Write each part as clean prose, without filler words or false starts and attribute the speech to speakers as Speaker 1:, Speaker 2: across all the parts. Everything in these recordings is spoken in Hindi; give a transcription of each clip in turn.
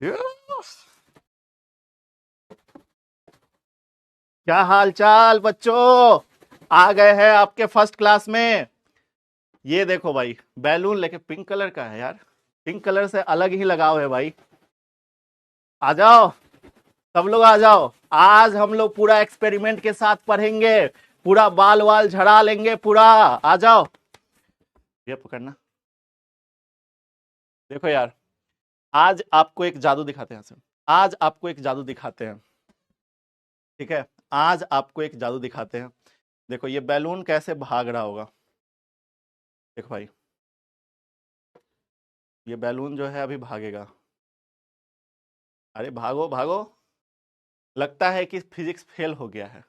Speaker 1: क्या हाल चाल बच्चों, आ गए हैं आपके फर्स्ट क्लास में। ये देखो भाई, बैलून लेके, पिंक कलर का है यार, पिंक कलर से अलग ही लगाव है भाई। आ जाओ, सब लोग आ जाओ। आज हम लोग पूरा एक्सपेरिमेंट के साथ पढ़ेंगे, पूरा बाल वाल झड़ा लेंगे पूरा। आ जाओ, ये पकड़ना। देखो यार, आज आपको एक जादू दिखाते हैं। आज आपको एक जादू दिखाते हैं, ठीक है। आज आपको एक जादू दिखाते हैं। देखो ये बैलून कैसे भाग रहा होगा। देखो भाई, ये बैलून जो है अभी भागेगा। अरे भागो भागो, लगता है कि फिजिक्स फेल हो गया है।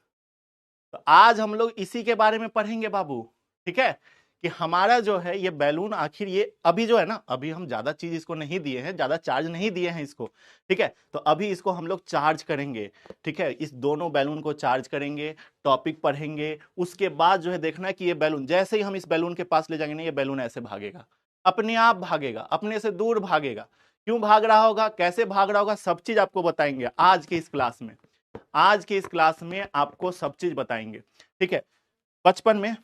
Speaker 1: तो आज हम लोग इसी के बारे में पढ़ेंगे बाबू, ठीक है। कि हमारा जो है ये बैलून, आखिर ये अभी जो है ना, अभी हम ज्यादा चीज इसको नहीं दिए हैं, ज्यादा चार्ज नहीं दिए हैं इसको, ठीक है। तो अभी इसको हम लोग चार्ज करेंगे, ठीक है। इस दोनों बैलून को चार्ज करेंगे, टॉपिक पढ़ेंगे। उसके बाद जो है देखना कि ये बैलून, जैसे ही हम इस बैलून के पास ले जाएंगे ना, ये बैलून ऐसे भागेगा, अपने आप भागेगा, अपने से दूर भागेगा। क्यों भाग रहा होगा, कैसे भाग रहा होगा, सब चीज आपको बताएंगे आज के इस क्लास में। आज के इस क्लास में आपको सब चीज बताएंगे, ठीक है। बचपन में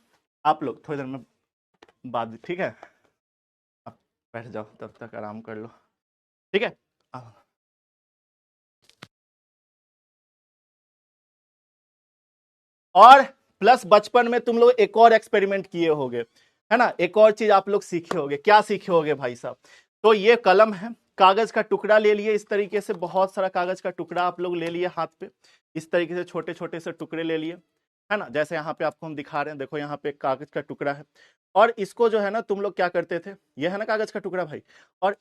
Speaker 1: आप लोग, थोड़ी देर में बाद, ठीक है, आप बैठ जाओ, तब तक आराम कर लो, ठीक है। और प्लस बचपन में तुम लोग एक और एक्सपेरिमेंट किए होगे, है ना। एक और चीज आप लोग सीखे होगे। क्या सीखे होगे भाई साहब? तो ये कलम है, कागज का टुकड़ा ले लिए, इस तरीके से बहुत सारा कागज का टुकड़ा आप लोग ले लिए हाथ पे, इस तरीके से छोटे छोटे से टुकड़े ले लिए, है ना। जैसे यहाँ पे आपको हम दिखा रहे हैं, देखो यहाँ पे कागज का टुकड़ा है। और इसको जो है ना, तुम लोग क्या करते थे, ये है ना कागज का टुकड़ा भाई, और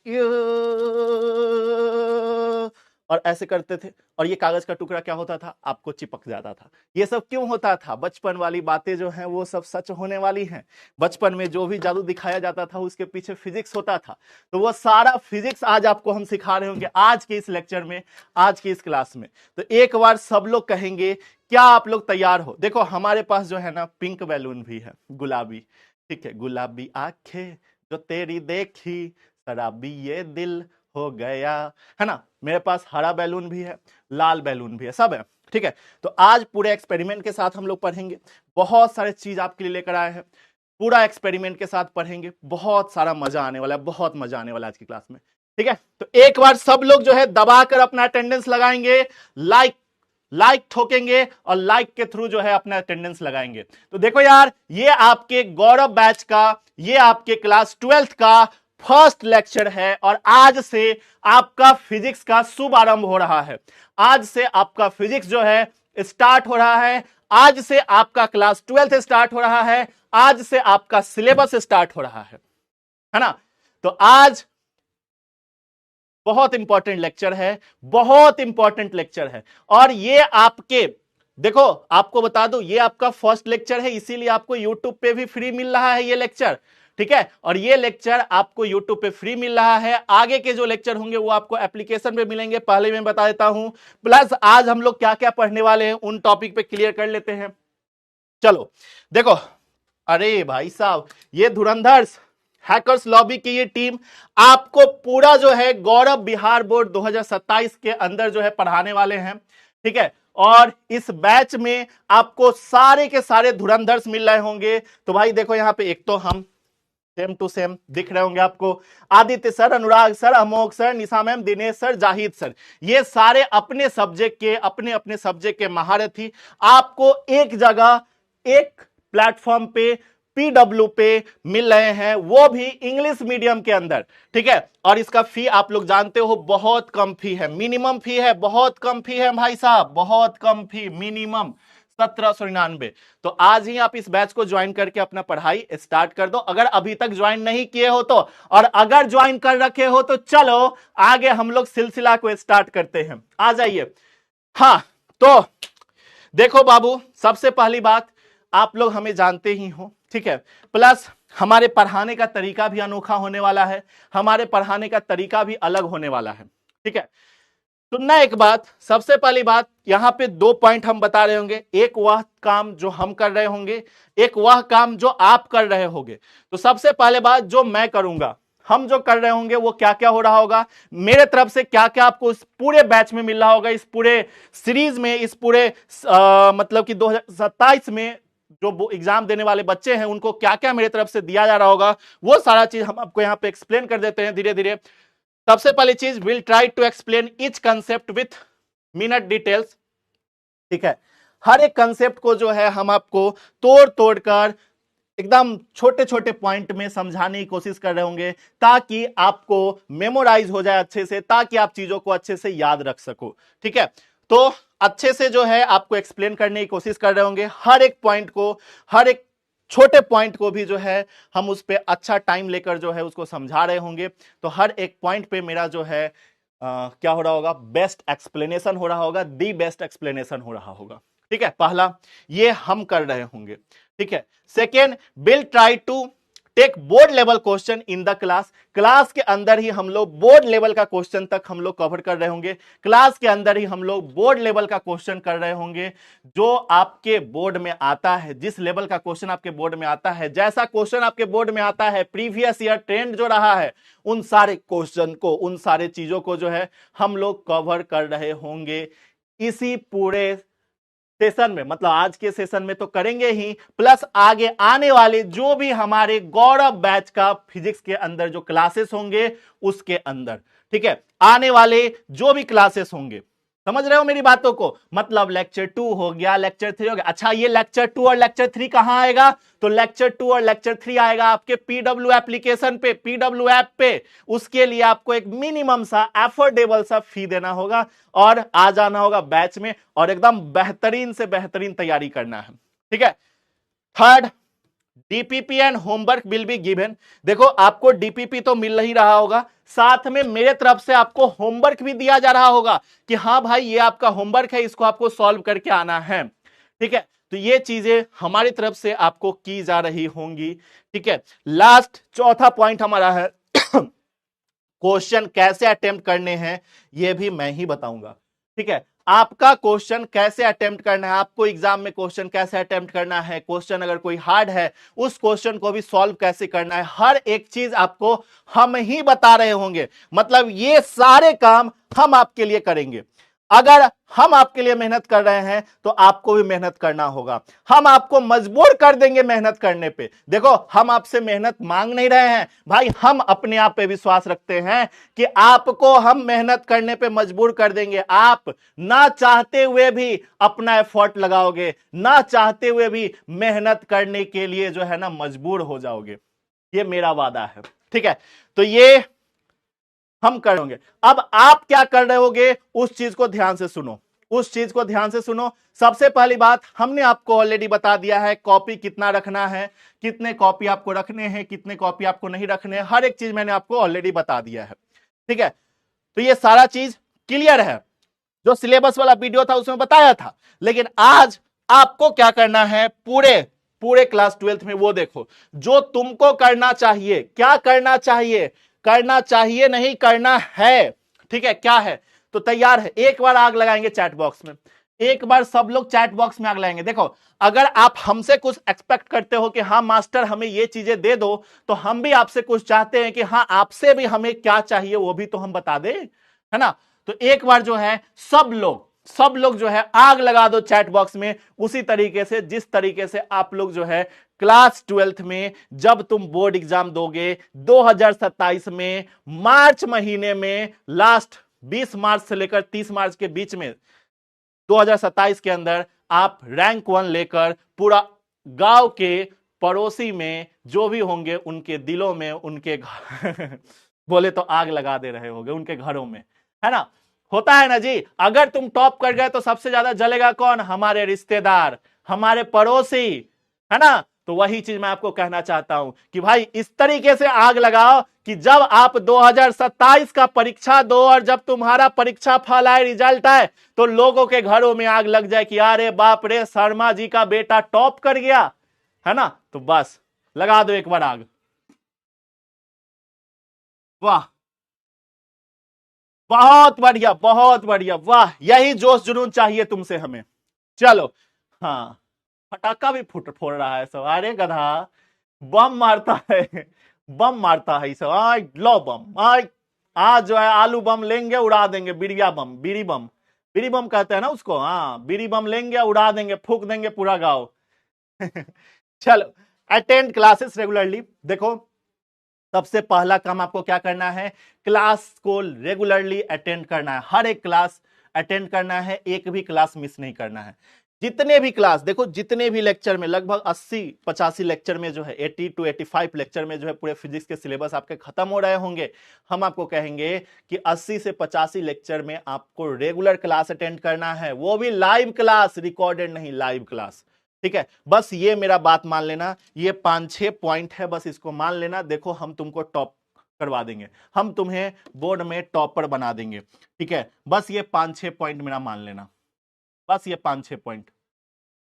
Speaker 1: और ऐसे करते थे, और ये कागज का टुकड़ा क्या होता था, आपको चिपक जाता था। ये सब क्यों होता था? बचपन वाली बातें जो हैं वो सब सच होने वाली हैं। बचपन में जो भी जादू दिखाया जाता था उसके पीछे फिजिक्स होता था। तो वो सारा फिजिक्स आज आपको हम सिखा रहे होंगे आज के इस लेक्चर में, आज की इस क्लास में। तो एक बार सब लोग कहेंगे, क्या आप लोग तैयार हो? देखो हमारे पास जो है ना पिंक बैलून भी है, गुलाबी, ठीक है। गुलाबी आंखें जो तेरी देखी, शराबी ये दिल हो गया, है ना। मेरे पास हरा बैलून भी है, लाल बैलून भी है, सब है, ठीक है। तो आज पूरे एक्सपेरिमेंट के साथ हम लोग पढ़ेंगे। बहुत सारे चीज आपके लिए लेकर आए हैं, पूरा एक्सपेरिमेंट के साथ पढ़ेंगे। बहुत सारा मजा आने वाला है, बहुत मजा आने वाला है आज की क्लास में, ठीक है। तो एक बार सब लोग जो है दबाकर अपना अटेंडेंस लगाएंगे, लाइक लाइक ठोकेंगे, और लाइक के थ्रू जो है अपना अटेंडेंस लगाएंगे। तो देखो यार, ये आपके गौरव बैच का, ये आपके क्लास 12th का फर्स्ट लेक्चर है, और आज से आपका फिजिक्स का शुभ आरंभ हो रहा है। आज से आपका फिजिक्स जो है स्टार्ट हो रहा है। आज से आपका क्लास 12th स्टार्ट हो रहा है। आज से आपका सिलेबस स्टार्ट हो रहा है ना। तो आज बहुत इंपॉर्टेंट लेक्चर है, बहुत इंपॉर्टेंट लेक्चर है। और ये आपके, देखो आपको बता दूं, ये आपका फर्स्ट लेक्चर है, इसीलिए आपको यूट्यूब पे भी फ्री मिल रहा है ये लेक्चर, ठीक है। और ये लेक्चर आपको यूट्यूब पे फ्री मिल रहा है। आगे के जो लेक्चर होंगे वो आपको एप्लीकेशन पे मिलेंगे, पहले मैं बता देता हूं। प्लस आज हम लोग क्या क्या पढ़ने वाले हैं उन टॉपिक पे क्लियर कर लेते हैं। चलो देखो, अरे भाई साहब, ये धुरंधर्स हैकर्स लॉबी की ये टीम आपको पूरा जो है गौरव बिहार बोर्ड 2027 के अंदर जो है पढ़ाने वाले हैं, ठीक है। और इस बैच में आपको सारे के सारे धुरंधर्स मिल रहे होंगे। तो भाई देखो यहाँ पे एक तो हम सेम टू सेम दिख रहे होंगे आपको, Aditya sir, Anurag sir, Amogh sir, Nisha ma'am, Dinesh sir, Zahid sir, ये सारे अपने सब्जेक्ट के, अपने अपने सब्जेक्ट के महारथी आपको एक जगह, एक प्लेटफॉर्म पे, पीडब्ल्यू पे मिल रहे हैं, वो भी इंग्लिश मीडियम के अंदर, ठीक है। और इसका फी आप लोग जानते हो बहुत कम फी है, मिनिमम फी है, बहुत कम फी है भाई साहब, बहुत कम फी, मिनिमम 1799। तो आज ही आप इस बैच को ज्वाइन करके अपना पढ़ाई स्टार्ट कर दो, अगर अभी तक ज्वाइन नहीं किए हो तो। और अगर ज्वाइन कर रखे हो तो चलो आगे हम लोग सिलसिला को स्टार्ट करते हैं, आ जाइए। हाँ तो देखो बाबू, सबसे पहली बात, आप लोग हमें जानते ही हो, ठीक है। प्लस हमारे पढ़ाने का तरीका भी अनोखा होने वाला है, हमारे पढ़ाने का तरीका भी अलग होने वाला है, ठीक है। सुनना एक बात, सबसे पहली बात, यहां पे 2 पॉइंट हम बता रहे होंगे, एक वह काम जो हम कर रहे होंगे, एक वह काम जो आप कर रहे होंगे। तो सबसे पहले बात जो मैं करूंगा, हम जो कर रहे होंगे वो क्या क्या हो रहा होगा, मेरे तरफ से क्या क्या आपको इस पूरे बैच में मिल रहा होगा, इस पूरे सीरीज में, इस पूरे मतलब कि 2027 में जो एग्जाम देने वाले बच्चे हैं उनको क्या क्या मेरे तरफ से दिया जा रहा होगा, वो सारा चीज हम आपको यहां पे एक्सप्लेन कर देते हैं धीरे धीरे। सबसे पहली चीज, will try to explain each concept with minute details. ठीक है, हर एक कंसेप्ट को जो है हम आपको तोड़ तोड़ कर एकदम छोटे छोटे पॉइंट में समझाने की कोशिश कर रहे होंगे ताकि आपको मेमोराइज हो जाए अच्छे से, ताकि आप चीजों को अच्छे से याद रख सको। ठीक है, तो अच्छे से जो है आपको एक्सप्लेन करने की कोशिश कर रहे होंगे, हर एक पॉइंट को, हर एक छोटे पॉइंट को भी जो है हम उस पर अच्छा टाइम लेकर जो है उसको समझा रहे होंगे। तो हर एक पॉइंट पे मेरा जो है क्या हो रहा होगा, बेस्ट एक्सप्लेनेशन हो रहा होगा, दी बेस्ट एक्सप्लेनेशन हो रहा होगा। ठीक है, पहला ये हम कर रहे होंगे। ठीक है, second, will try to take board level question in the class. Class के अंदर ही हम लोग बोर्ड लेवल का क्वेश्चन तक हम लोग कवर कर रहे होंगे, क्लास के अंदर ही हम लोग बोर्ड लेवल का क्वेश्चन कर रहे होंगे। जो आपके बोर्ड में आता है, जिस लेवल का क्वेश्चन आपके बोर्ड में आता है, जैसा क्वेश्चन आपके बोर्ड में आता है, प्रीवियस ईयर ट्रेंड जो रहा है, उन सारे क्वेश्चन को, उन सारे चीजों को जो है हम लोग कवर कर रहे होंगे इसी पूरे सेशन में। मतलब आज के सेशन में तो करेंगे ही, प्लस आगे आने वाले जो भी हमारे गौरव बैच का फिजिक्स के अंदर जो क्लासेस होंगे उसके अंदर। ठीक है, आने वाले जो भी क्लासेस होंगे, समझ रहे हो मेरी बातों को, मतलब लेक्चर 2 हो गया, लेक्चर 3 हो गया। अच्छा, ये लेक्चर 2 और लेक्चर 3 कहां आएगा, तो लेक्चर 2 और लेक्चर 3 आएगा आपके पीडब्ल्यू एप्लीकेशन पे, पीडब्ल्यू ऐप पे। उसके लिए आपको एक मिनिमम सा एफोर्डेबल सा फी देना होगा और आ जाना होगा बैच में और एकदम बेहतरीन से बेहतरीन तैयारी करना है। ठीक है, third, DPP and homework will be given. देखो, आपको डीपीपी तो मिल ही रहा होगा, साथ में मेरे तरफ से आपको होमवर्क भी दिया जा रहा होगा कि हाँ भाई ये आपका होमवर्क है, इसको आपको सॉल्व करके आना है। ठीक है, तो ये चीजें हमारी तरफ से आपको की जा रही होंगी। ठीक है, लास्ट चौथा पॉइंट हमारा है क्वेश्चन कैसे अटेम्प्ट करने हैं, ये भी मैं ही बताऊंगा। ठीक है, आपका क्वेश्चन कैसे अटेम्प्ट करना है, आपको एग्जाम में क्वेश्चन कैसे अटेम्प्ट करना है, क्वेश्चन अगर कोई हार्ड है उस क्वेश्चन को भी सॉल्व कैसे करना है, हर एक चीज आपको हम ही बता रहे होंगे। मतलब ये सारे काम हम आपके लिए करेंगे। अगर हम आपके लिए मेहनत कर रहे हैं तो आपको भी मेहनत करना होगा, हम आपको मजबूर कर देंगे मेहनत करने पे। देखो, हम आपसे मेहनत मांग नहीं रहे हैं भाई, हम अपने आप पे विश्वास रखते हैं कि आपको हम मेहनत करने पे मजबूर कर देंगे। आप ना चाहते हुए भी अपना एफर्ट लगाओगे, ना चाहते हुए भी मेहनत करने के लिए जो है ना मजबूर हो जाओगे, ये मेरा वादा है। ठीक है, तो ये हम करेंगे। अब आप क्या कर रहे होगे उस चीज को ध्यान से सुनो, उस चीज को ध्यान से सुनो। सबसे पहली बात, हमने आपको ऑलरेडी बता दिया है कॉपी कितना रखना है, कितने कॉपी आपको रखने हैं, कितने कॉपी आपको नहीं रखने हैं, हर एक चीज मैंने आपको ऑलरेडी बता दिया है। ठीक है, तो ये सारा चीज क्लियर है, जो सिलेबस वाला वीडियो था उसमें बताया था। लेकिन आज आपको क्या करना है, पूरे पूरे क्लास 12th में वो देखो जो तुमको करना चाहिए। क्या करना चाहिए, करना चाहिए नहीं, करना है। ठीक है, क्या है, तो तैयार है, एक बार आग लगाएंगे चैट बॉक्स में, एक बार सब लोग चैट बॉक्स में आग लगाएंगे। देखो, अगर आप हमसे कुछ एक्सपेक्ट करते हो कि हाँ मास्टर हमें ये चीजें दे दो, तो हम भी आपसे कुछ चाहते हैं कि हाँ आपसे भी हमें क्या चाहिए वो भी तो हम बता दें, है ना। तो एक बार जो है सब लोग जो है आग लगा दो चैट बॉक्स में, उसी तरीके से जिस तरीके से आप लोग जो है क्लास 12th में जब तुम बोर्ड एग्जाम दोगे 2027 में मार्च महीने में, लास्ट 20 मार्च से लेकर 30 मार्च के बीच में 2027 के अंदर आप रैंक 1 लेकर पूरा गांव के पड़ोसी में जो भी होंगे उनके दिलों में, उनके बोले तो आग लगा दे रहे होंगे उनके घरों में, है ना। होता है ना जी, अगर तुम टॉप कर गए तो सबसे ज्यादा जलेगा कौन, हमारे रिश्तेदार, हमारे पड़ोसी, है ना। तो वही चीज मैं आपको कहना चाहता हूं कि भाई इस तरीके से आग लगाओ कि जब आप 2027 का परीक्षा दो और जब तुम्हारा परीक्षा फल आए, रिजल्ट आए, तो लोगों के घरों में आग लग जाए कि अरे बाप रे शर्मा जी का बेटा टॉप कर गया, है ना। तो बस लगा दो एक बार आग। वाह, बहुत बढ़िया, बहुत बढ़िया, वाह, यही जोश जुनून चाहिए तुमसे हमें। चलो, हाँ, फटाका भी फुट फोड़ रहा है सब, अरे गधा बम मारता है। बम मारता है सब, लो बम, आज जो है आलू बम लेंगे उड़ा देंगे, बिड़िया बम, बीड़ी बम, बीड़ी बम कहते हैं ना उसको, हाँ बीड़ी बम लेंगे उड़ा देंगे, फूक देंगे पूरा गांव। चलो, अटेंड क्लासेस रेगुलरली। देखो सबसे पहला काम आपको क्या करना है, क्लास को रेगुलरली अटेंड करना है, हर एक क्लास अटेंड करना है, एक भी क्लास मिस नहीं करना है। जितने भी क्लास, देखो जितने भी लेक्चर में, लगभग 80-85 लेक्चर में जो है, 80 to 85 लेक्चर में जो है पूरे फिजिक्स के सिलेबस आपके खत्म हो रहे होंगे। हम आपको कहेंगे कि 80 से 85 लेक्चर में आपको रेगुलर क्लास अटेंड करना है, वो भी लाइव क्लास, रिकॉर्डेड नहीं, लाइव क्लास। ठीक है, बस ये मेरा बात मान लेना, ये 5-6 पॉइंट है, बस इसको मान लेना। देखो हम तुमको टॉप करवा देंगे, हम तुम्हें बोर्ड में टॉपर बना देंगे। ठीक है, बस ये 5-6 पॉइंट मेरा मान लेना, बस ये 5-6 पॉइंट।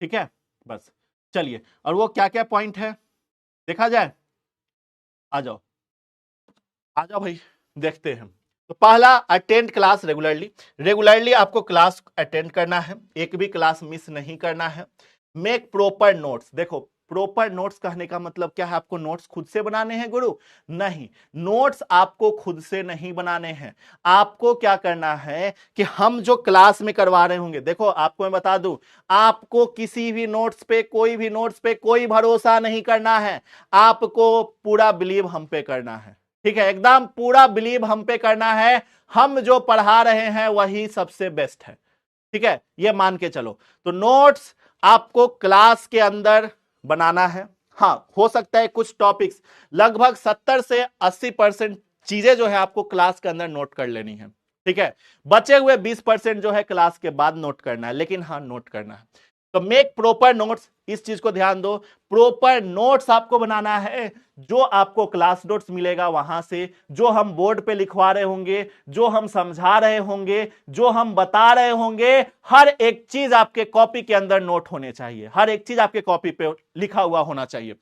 Speaker 1: ठीक है, बस चलिए, और वो क्या क्या पॉइंट है देखा जाए, आ जाओ आ जाओ भाई, देखते हैं। तो पहला, अटेंड क्लास रेगुलरली। रेगुलरली आपको क्लास अटेंड करना है, एक भी क्लास मिस नहीं करना है। Make proper notes. देखो प्रॉपर नोट्स कहने का मतलब क्या है, आपको नोट्स खुद से बनाने हैं गुरु? नहीं, नोट्स आपको खुद से नहीं बनाने हैं। आपको क्या करना है कि हम जो क्लास में करवा रहे होंगे, देखो आपको मैं बता दूं, आपको किसी भी नोट्स पे, कोई भी नोट्स पे कोई भरोसा नहीं करना है, आपको पूरा बिलीव हम पे करना है। ठीक है, एकदम पूरा बिलीव हम पे करना है, हम जो पढ़ा रहे हैं वही सबसे बेस्ट है। ठीक है, ये मान के चलो। तो नोट्स आपको क्लास के अंदर बनाना है। हाँ, हो सकता है कुछ टॉपिक्स, लगभग 70 से 80% चीजें जो है आपको क्लास के अंदर नोट कर लेनी है। ठीक है, बचे हुए 20% जो है क्लास के बाद नोट करना है, लेकिन हाँ नोट करना है। तो मेक प्रॉपर नोट्स, इस चीज को ध्यान दो, प्रॉपर नोट्स आपको बनाना है, जो आपको क्लास नोट्स मिलेगा वहां से, जो हम बोर्ड पे लिखवा रहे होंगे, जो हम समझा रहे होंगे, जो हम बता रहे होंगे, हर एक चीज आपके कॉपी के अंदर नोट होने चाहिए, हर एक चीज आपके कॉपी पे लिखा हुआ होना चाहिए।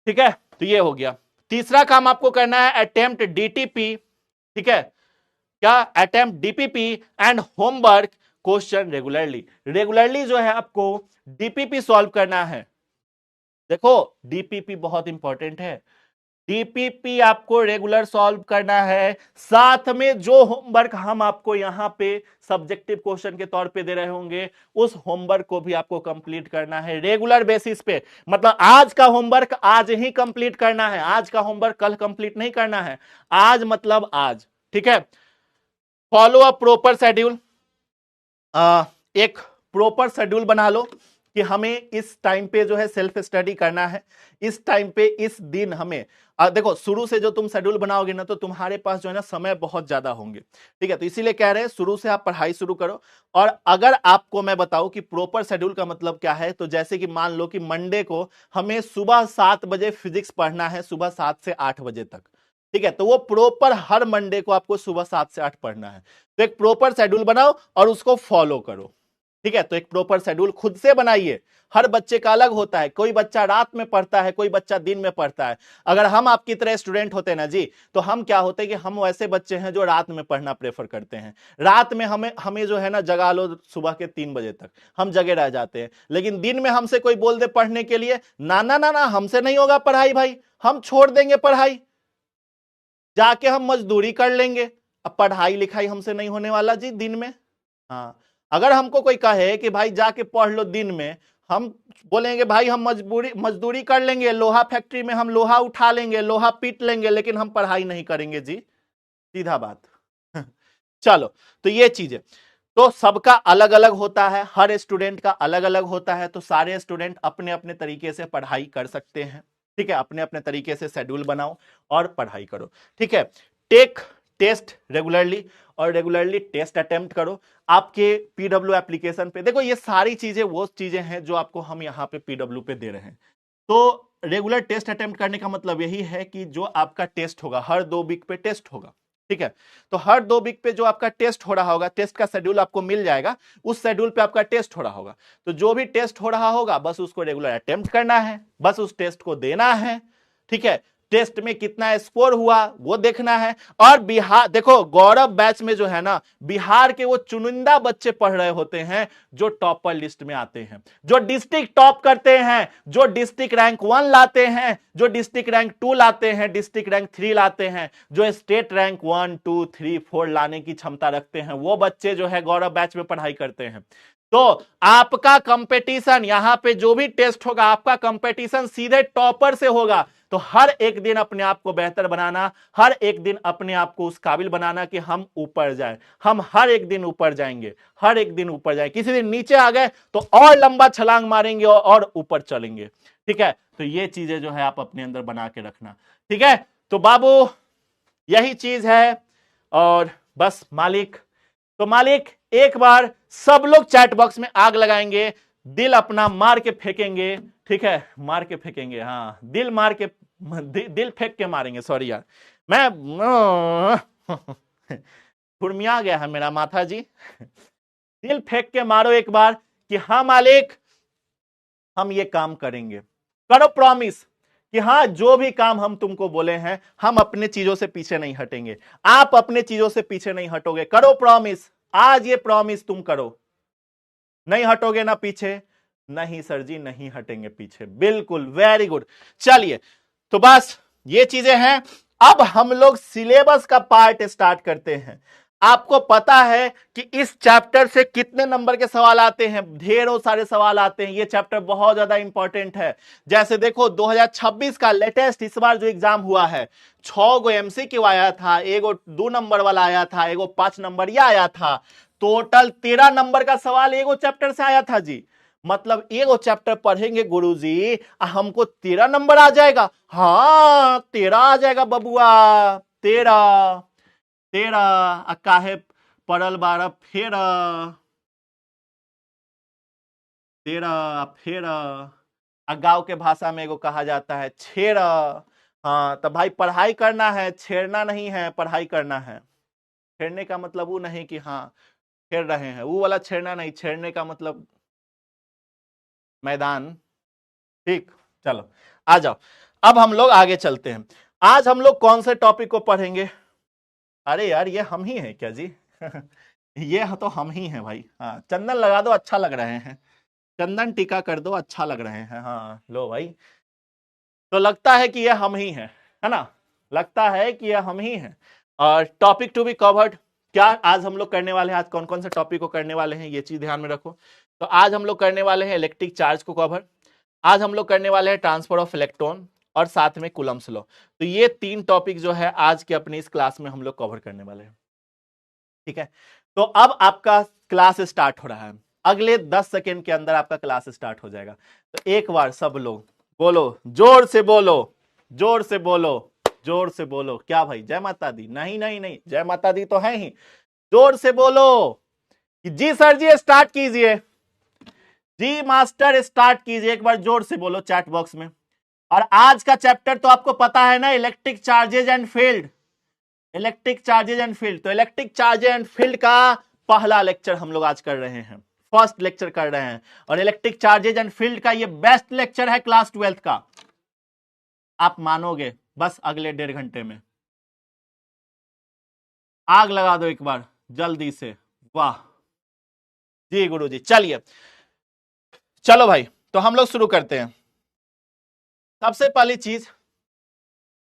Speaker 1: ठीक है, तो ये हो गया। तीसरा काम आपको करना है, अटेम्प्ट डीटीपी। ठीक है, क्या? Attempt DPP and homework question regularly. Regularly जो है आपको डीपीपी सॉल्व करना है। देखो डीपीपी बहुत इंपॉर्टेंट है, डीपीपी आपको रेगुलर सॉल्व करना है, साथ में जो होमवर्क हम आपको यहां पे सब्जेक्टिव क्वेश्चन के तौर पे दे रहे होंगे, उस होमवर्क को भी आपको कंप्लीट करना है रेगुलर बेसिस पे। मतलब आज का होमवर्क आज ही कंप्लीट करना है, आज का होमवर्क कल कंप्लीट नहीं करना है, आज मतलब आज। ठीक है, फॉलो अ प्रॉपर शेड्यूल। एक प्रॉपर शेड्यूल बना लो कि हमें इस टाइम पे जो है सेल्फ स्टडी करना है, इस टाइम पे इस दिन हमें देखो शुरू से जो तुम शेड्यूल बनाओगे ना, तो तुम्हारे पास जो है ना समय बहुत ज्यादा होंगे। ठीक है, तो इसीलिए कह रहे हैं शुरू से आप पढ़ाई शुरू करो। और अगर आपको मैं बताऊं कि प्रॉपर शेड्यूल का मतलब क्या है, तो जैसे कि मान लो कि मंडे को हमें सुबह 7 बजे फिजिक्स पढ़ना है, सुबह 7 से 8 बजे तक। ठीक है, तो वो प्रॉपर हर मंडे को आपको सुबह 7 से 8 पढ़ना है। तो एक प्रॉपर शेड्यूल बनाओ और उसको फॉलो करो। ठीक है, तो एक प्रॉपर शेड्यूल खुद से बनाइए, हर बच्चे का अलग होता है, कोई बच्चा रात में पढ़ता है, कोई बच्चा दिन में पढ़ता है। अगर हम आपकी तरह स्टूडेंट होते ना जी, तो हम क्या होते कि हम वैसे बच्चे हैं जो रात में पढ़ना प्रेफर करते हैं। रात में हमें जो है ना जगा लो सुबह के 3 बजे तक, हम जगे रह जाते हैं। लेकिन दिन में हमसे कोई बोल दे पढ़ने के लिए, ना ना ना ना, हमसे नहीं होगा पढ़ाई भाई, हम छोड़ देंगे पढ़ाई, जाके हम मजदूरी कर लेंगे। अब पढ़ाई लिखाई हमसे नहीं होने वाला जी दिन में। हाँ, अगर हमको कोई कहे कि भाई जाके पढ़ लो दिन में, हम बोलेंगे भाई हम मजदूरी कर लेंगे, लोहा फैक्ट्री में हम लोहा उठा लेंगे, लोहा पीट लेंगे, लेकिन हम पढ़ाई नहीं करेंगे जी, सीधा बात। चलो, तो ये चीजें तो सबका अलग अलग होता है, हर स्टूडेंट का अलग अलग होता है, तो सारे स्टूडेंट अपने अपने तरीके से पढ़ाई कर सकते हैं। ठीक है, अपने अपने तरीके से शेड्यूल बनाओ और पढ़ाई करो। ठीक है, टेक टेस्ट रेगुलरली, और रेगुलरली टेस्ट अटेम्प्ट करो आपके पीडब्ल्यू एप्लीकेशन पे। देखो ये सारी चीजें वो चीजें हैं जो आपको हम यहाँ पे पीडब्ल्यू पे दे रहे हैं। तो रेगुलर टेस्ट अटेम्प्ट करने का मतलब यही है कि जो आपका टेस्ट होगा, हर 2 वीक पे टेस्ट होगा। ठीक है, तो हर 2 वीक पे जो आपका टेस्ट हो रहा होगा, टेस्ट का शेड्यूल आपको मिल जाएगा, उस शेड्यूल पे आपका टेस्ट हो रहा होगा। तो जो भी टेस्ट हो रहा होगा बस उसको रेगुलर अटेम्प्ट करना है, बस उस टेस्ट को देना है। ठीक है, टेस्ट में कितना स्कोर हुआ वो देखना है। और बिहार, देखो गौरव बैच में जो है ना, बिहार के वो चुनिंदा बच्चे पढ़ रहे होते हैं जो टॉपर लिस्ट में आते हैं, जो डिस्ट्रिक्ट टॉप करते हैं, जो डिस्ट्रिक्ट रैंक 1 लाते हैं, जो डिस्ट्रिक्ट रैंक 2 लाते हैं, डिस्ट्रिक्ट रैंक 3 लाते हैं, जो स्टेट रैंक 1 2 3 4 लाने की क्षमता रखते हैं, वो बच्चे जो है गौरव बैच में पढ़ाई करते हैं। तो आपका कंपटीशन, यहां पे जो भी टेस्ट होगा आपका कंपटीशन सीधे टॉपर से होगा। तो हर एक दिन अपने आप को बेहतर बनाना, हर एक दिन अपने आप को उस काबिल बनाना कि हम ऊपर जाएं। हम हर एक दिन ऊपर जाएंगे, हर एक दिन ऊपर जाएं। किसी दिन नीचे आ गए तो और लंबा छलांग मारेंगे और ऊपर चलेंगे। ठीक है, तो ये चीजें जो है आप अपने अंदर बना के रखना। ठीक है, तो बाबू यही चीज है। और बस मालिक, तो मालिक एक बार सब लोग चैट बॉक्स में आग लगाएंगे, दिल अपना मार के फेंकेंगे। ठीक है, मार के फेंकेंगे, हाँ दिल मार के, दिल फेंक के मारेंगे। सॉरी यार, मैं खुरमिया गया है मेरा माथा जी। दिल फेंक के मारो एक बार कि हाँ मालिक हम ये काम करेंगे। करो प्रॉमिस कि हाँ जो भी काम हम तुमको बोले हैं हम अपने चीजों से पीछे नहीं हटेंगे। आप अपने चीजों से पीछे नहीं हटोगे, करो प्रॉमिस। आज ये प्रॉमिस तुम करो, नहीं हटोगे ना पीछे? नहीं सर जी, नहीं हटेंगे पीछे। बिल्कुल, वेरी गुड। चलिए, तो बस ये चीजें हैं। अब हम लोग सिलेबस का पार्ट स्टार्ट करते हैं। आपको पता है कि इस चैप्टर से कितने नंबर के सवाल आते हैं? ढेरों सारे सवाल आते हैं। ये चैप्टर बहुत ज्यादा इंपॉर्टेंट है। जैसे देखो 2026 का लेटेस्ट इस बार जो एग्जाम हुआ है, 6 गो MCQ आया था, एगो 2 नंबर वाला आया था, एगो 5 नंबर या आया था। टोटल 13 नंबर का सवाल एगो चैप्टर से आया था जी। मतलब एगो चैप्टर पढ़ेंगे गुरुजी, हमको 13 नंबर आ जाएगा। हाँ 13 आ जाएगा बबुआ, 13 13 काहे पड़ल बारह फेर 13 फेर, गांव के भाषा में एगो कहा जाता है छेड़। हाँ तो भाई पढ़ाई करना है, छेड़ना नहीं है, पढ़ाई करना है। छेड़ने का मतलब वो नहीं कि हाँ छेड़ रहे हैं, वो वाला छेड़ना नहीं। छेड़ने का मतलब मैदान। ठीक, चलो आ जाओ। अब हम लोग आगे चलते हैं। आज हम लोग कौन से टॉपिक को पढ़ेंगे? अरे यार ये हम ही हैं क्या जी? ये तो हम ही हैं भाई। हाँ चंदन लगा दो, अच्छा लग रहे हैं। चंदन टीका कर दो, अच्छा लग रहे हैं। हाँ लो भाई, तो लगता है कि ये हम ही हैं, है ना? लगता है कि ये हम ही हैं। और टॉपिक टू बी कवर्ड, क्या आज हम लोग करने वाले हैं? आज कौन कौन से टॉपिक को करने वाले हैं ये चीज ध्यान में रखो। तो आज हम लोग करने वाले हैं इलेक्ट्रिक चार्ज को कवर, आज हम लोग करने वाले हैं ट्रांसफर ऑफ इलेक्ट्रॉन, और साथ में कूलम्स लॉ। तो ये 3 टॉपिक जो है आज के अपनी इस क्लास में हम लोग कवर करने वाले हैं। ठीक है, तो अब आपका क्लास स्टार्ट हो रहा है। अगले 10 सेकेंड के अंदर आपका क्लास स्टार्ट हो जाएगा। तो एक बार सब लोग बोलो, जोर से बोलो, जोर से बोलो, जोर से बोलो। क्या भाई जय माता दी? नहीं नहीं नहीं, जय माता दी तो है ही। जोर से बोलो कि जी सर जी स्टार्ट कीजिए, जी मास्टर स्टार्ट कीजिए। एक बार जोर से बोलो चैट बॉक्स में। और आज का चैप्टर तो आपको पता है ना, electric charges and field. Electric charges and field, तो इलेक्ट्रिक चार्जेज एंड फील्ड का पहला लेक्चर हम लोग आज कर रहे हैं, फर्स्ट लेक्चर कर रहे हैं। और इलेक्ट्रिक चार्जेज एंड फील्ड का ये बेस्ट लेक्चर है क्लास 12th का। आप मानोगे बस अगले 1.5 घंटे में। आग लगा दो एक बार जल्दी से। वाह जी गुरुजी। चलिए चलो भाई, तो हम लोग शुरू करते हैं। सबसे पहली चीज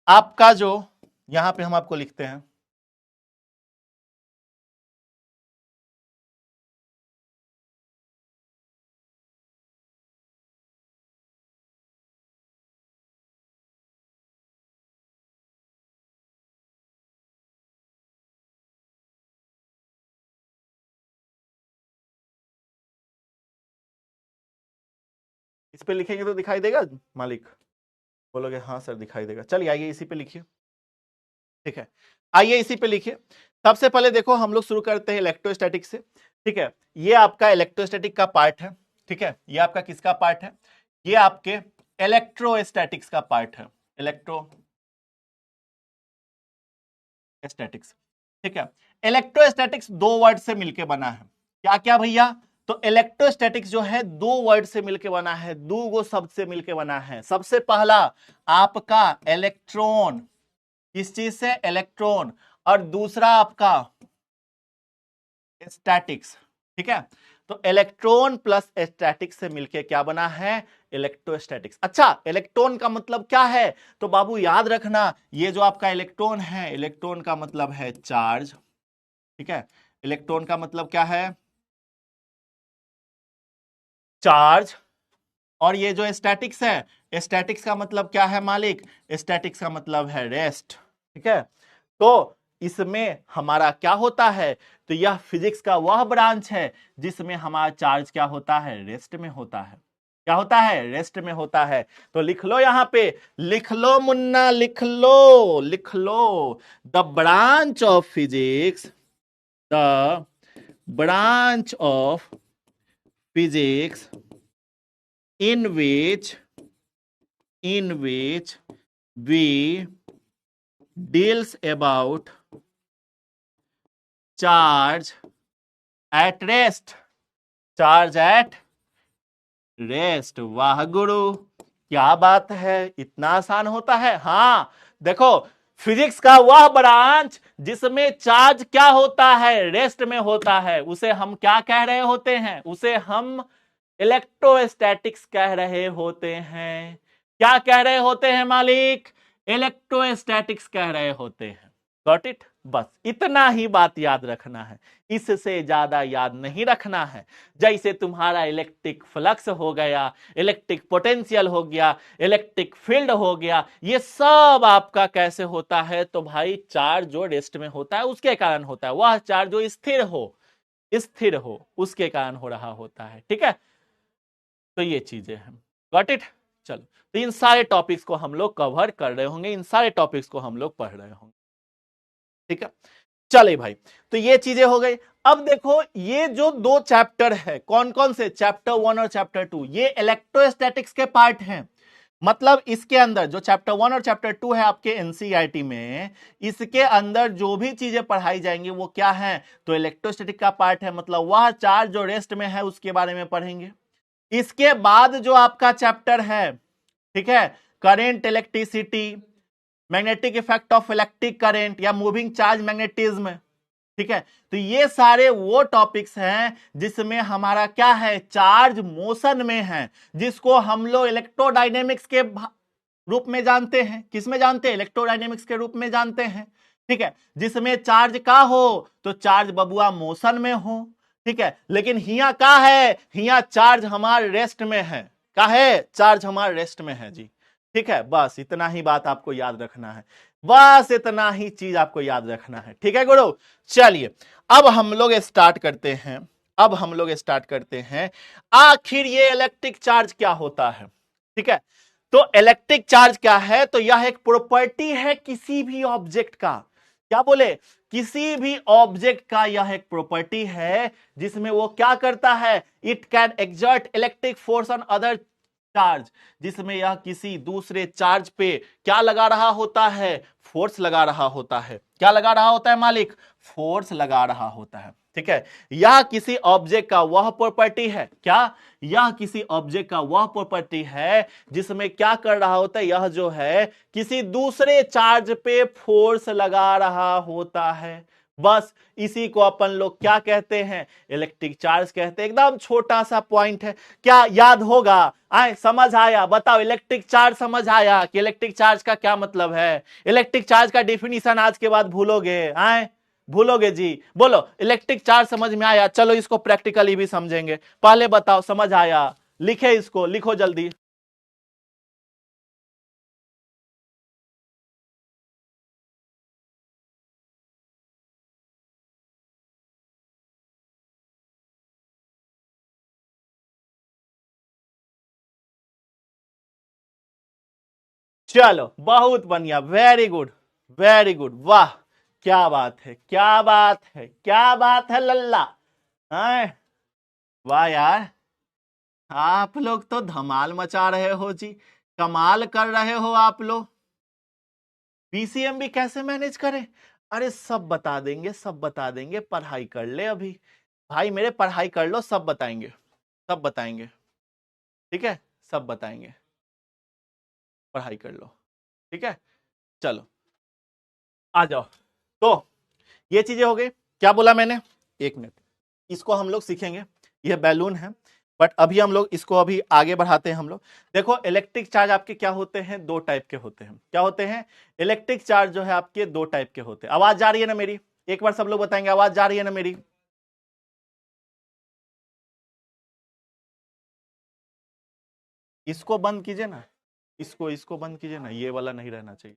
Speaker 1: आपका जो यहां पे हम आपको लिखते हैं, इस पे लिखेंगे तो दिखाई देगा मालिक? बोलोगे हाँ सर दिखाई देगा। चलिए आइए इसी पे लिखिए। ठीक है, आइए इसी पे लिखिए। सबसे पहले देखो हम लोग शुरू करते हैं इलेक्ट्रोस्टैटिक से। ठीक है, ये आपका इलेक्ट्रोस्टैटिक का पार्ट है। ठीक है, ये आपका किसका पार्ट है? ये आपके इलेक्ट्रोस्टैटिक्स का पार्ट है, इलेक्ट्रोस्टैटिक्स। ठीक है, इलेक्ट्रोस्टैटिक्स 2 वर्ड से मिलकर बना है। क्या क्या भैया? तो इलेक्ट्रोस्टैटिक्स जो है दो वर्ड से मिलके बना है, दो गो शब्द से मिलके बना है। सबसे पहला आपका इलेक्ट्रॉन, किस चीज से? इलेक्ट्रॉन, और दूसरा आपका स्टैटिक्स। ठीक है, तो इलेक्ट्रॉन प्लस स्टैटिक्स से मिलके क्या बना है? इलेक्ट्रोस्टैटिक्स। अच्छा, इलेक्ट्रॉन का मतलब क्या है? तो बाबू याद रखना, ये जो आपका इलेक्ट्रॉन है, इलेक्ट्रॉन का मतलब है चार्ज। ठीक है, इलेक्ट्रॉन का मतलब क्या है? चार्ज। और ये जो स्टैटिक्स है, स्टैटिक्स का मतलब क्या है मालिक? स्टैटिक्स का मतलब है रेस्ट। ठीक है, तो इसमें हमारा क्या होता है? तो यह फिजिक्स का वह ब्रांच है जिसमें हमारा चार्ज क्या होता है? रेस्ट में होता है। क्या होता है? रेस्ट में होता है। तो लिख लो, यहां पे लिख लो मुन्ना, लिख लो, लिख लो, the branch of physics, the branch of physics in which we deals about charge at rest, charge at rest। वाह गुरु, क्या बात है, इतना आसान होता है? हाँ, देखो, फिजिक्स का वह ब्रांच जिसमें चार्ज क्या होता है? रेस्ट में होता है, उसे हम क्या कह रहे होते हैं? उसे हम इलेक्ट्रोस्टैटिक्स कह रहे होते हैं। क्या कह रहे होते हैं मालिक? इलेक्ट्रोस्टैटिक्स कह रहे होते हैं। Got it? बस इतना ही बात याद रखना है, इससे ज्यादा याद नहीं रखना है। जैसे तुम्हारा इलेक्ट्रिक फ्लक्स हो गया, इलेक्ट्रिक पोटेंशियल हो गया, इलेक्ट्रिक फील्ड हो गया, ये सब आपका कैसे होता है? तो भाई चार्ज जो रेस्ट में होता है उसके कारण होता है। वह चार्ज जो स्थिर हो उसके कारण हो रहा होता है। ठीक है, तो ये चीजें हैं। Got it? चलो, तो इन सारे टॉपिक्स को हम लोग कवर कर रहे होंगे, इन सारे टॉपिक्स को हम लोग पढ़ रहे होंगे। ठीक है, चले भाई, तो ये चीजें हो गई। अब देखो, ये जो दो चैप्टर है, कौन कौन से? चैप्टर 1 और चैप्टर 2, ये इलेक्ट्रोस्टैटिक्स के पार्ट हैं। मतलब इसके अंदर जो चैप्टर 1 और चैप्टर 2 है आपके एनसीईआरटी में, इसके अंदर जो भी चीजें पढ़ाई जाएंगी वो क्या है? तो इलेक्ट्रोस्टैटिक का पार्ट है। मतलब वह चार्ज जो रेस्ट में है उसके बारे में पढ़ेंगे। इसके बाद जो आपका चैप्टर है, ठीक है, current, electricity, magnetic effect of electric current या मूविंग चार्ज मैग्नेटिज्म। ठीक है, तो ये सारे वो टॉपिक्स हैं जिसमें हमारा क्या है? चार्ज मोशन में है, जिसको हम लोग इलेक्ट्रोडायनेमिक्स के रूप में जानते हैं। किस में जानते हैं? इलेक्ट्रोडायनेमिक्स के रूप में जानते हैं। ठीक है, जिसमें चार्ज का हो तो चार्ज बबुआ मोशन में हो। ठीक है, लेकिन हिया का है? हिया चार्ज हमारे रेस्ट में है। का है? चार्ज हमारे रेस्ट में है जी। ठीक है, बस इतना ही बात आपको याद रखना है, बस इतना ही चीज आपको याद रखना है। ठीक है गुरु, चलिए अब हम लोग स्टार्ट करते हैं। अब हम लोग स्टार्ट करते हैं, आखिर ये इलेक्ट्रिक चार्ज क्या होता है? ठीक है, तो इलेक्ट्रिक चार्ज क्या है? तो यह एक प्रॉपर्टी है किसी भी ऑब्जेक्ट का। क्या बोले? किसी भी ऑब्जेक्ट का यह एक प्रॉपर्टी है जिसमें वो क्या करता है? It can exert electric force on other charge, जिसमें यह किसी दूसरे चार्ज पे क्या लगा रहा होता है? फोर्स लगा रहा होता है। क्या लगा रहा होता है मालिक? फोर्स लगा रहा होता है। ठीक है, यह किसी ऑब्जेक्ट का वह प्रॉपर्टी है। क्या? यह किसी ऑब्जेक्ट का वह प्रॉपर्टी है जिसमें क्या कर रहा होता है? यह जो है किसी दूसरे चार्ज पे फोर्स लगा रहा होता है। बस इसी को अपन लोग क्या कहते हैं? इलेक्ट्रिक चार्ज कहते हैं। एकदम छोटा सा पॉइंट है, क्या याद होगा? आए, समझ आया? बताओ, इलेक्ट्रिक चार्ज समझ आया कि इलेक्ट्रिक चार्ज का क्या मतलब है? इलेक्ट्रिक चार्ज का डिफिनीशन आज के बाद भूलोगे? आए, भूलोगे जी? बोलो, इलेक्ट्रिक चार्ज समझ में आया? चलो इसको प्रैक्टिकली भी समझेंगे। पहले बताओ, समझ आया? लिखे, इसको लिखो जल्दी। चलो, बहुत बढ़िया, वेरी गुड, वेरी गुड, वाह, क्या बात है, क्या बात है, क्या बात है लल्ला। हैं? वाह यार, आप लोग तो धमाल मचा रहे हो जी, कमाल कर रहे हो आप लोग। पीसीएम भी कैसे मैनेज करें? अरे सब बता देंगे, सब बता देंगे, पढ़ाई कर ले अभी। भाई मेरे पढ़ाई कर लो, सब बताएंगे, सब बताएंगे, ठीक है, सब बताएंगे, पढ़ाई कर लो, ठीक है। चलो आ जाओ। तो ये चीजें हो गई, क्या बोला मैंने, एक मिनट, इसको हम लोग सीखेंगे, यह बैलून है, बट अभी हम लोग इसको अभी आगे बढ़ाते हैं हम लोग। देखो इलेक्ट्रिक चार्ज आपके क्या होते हैं, दो टाइप के होते हैं, क्या होते हैं, इलेक्ट्रिक चार्ज जो है आपके दो टाइप के होते हैं। आवाज जा रही है ना मेरी, एक बार सब लोग बताएंगे, आवाज जा रही है ना मेरी। इसको बंद कीजिए ना, इसको इसको बंद कीजिए ना, ये वाला नहीं रहना चाहिए,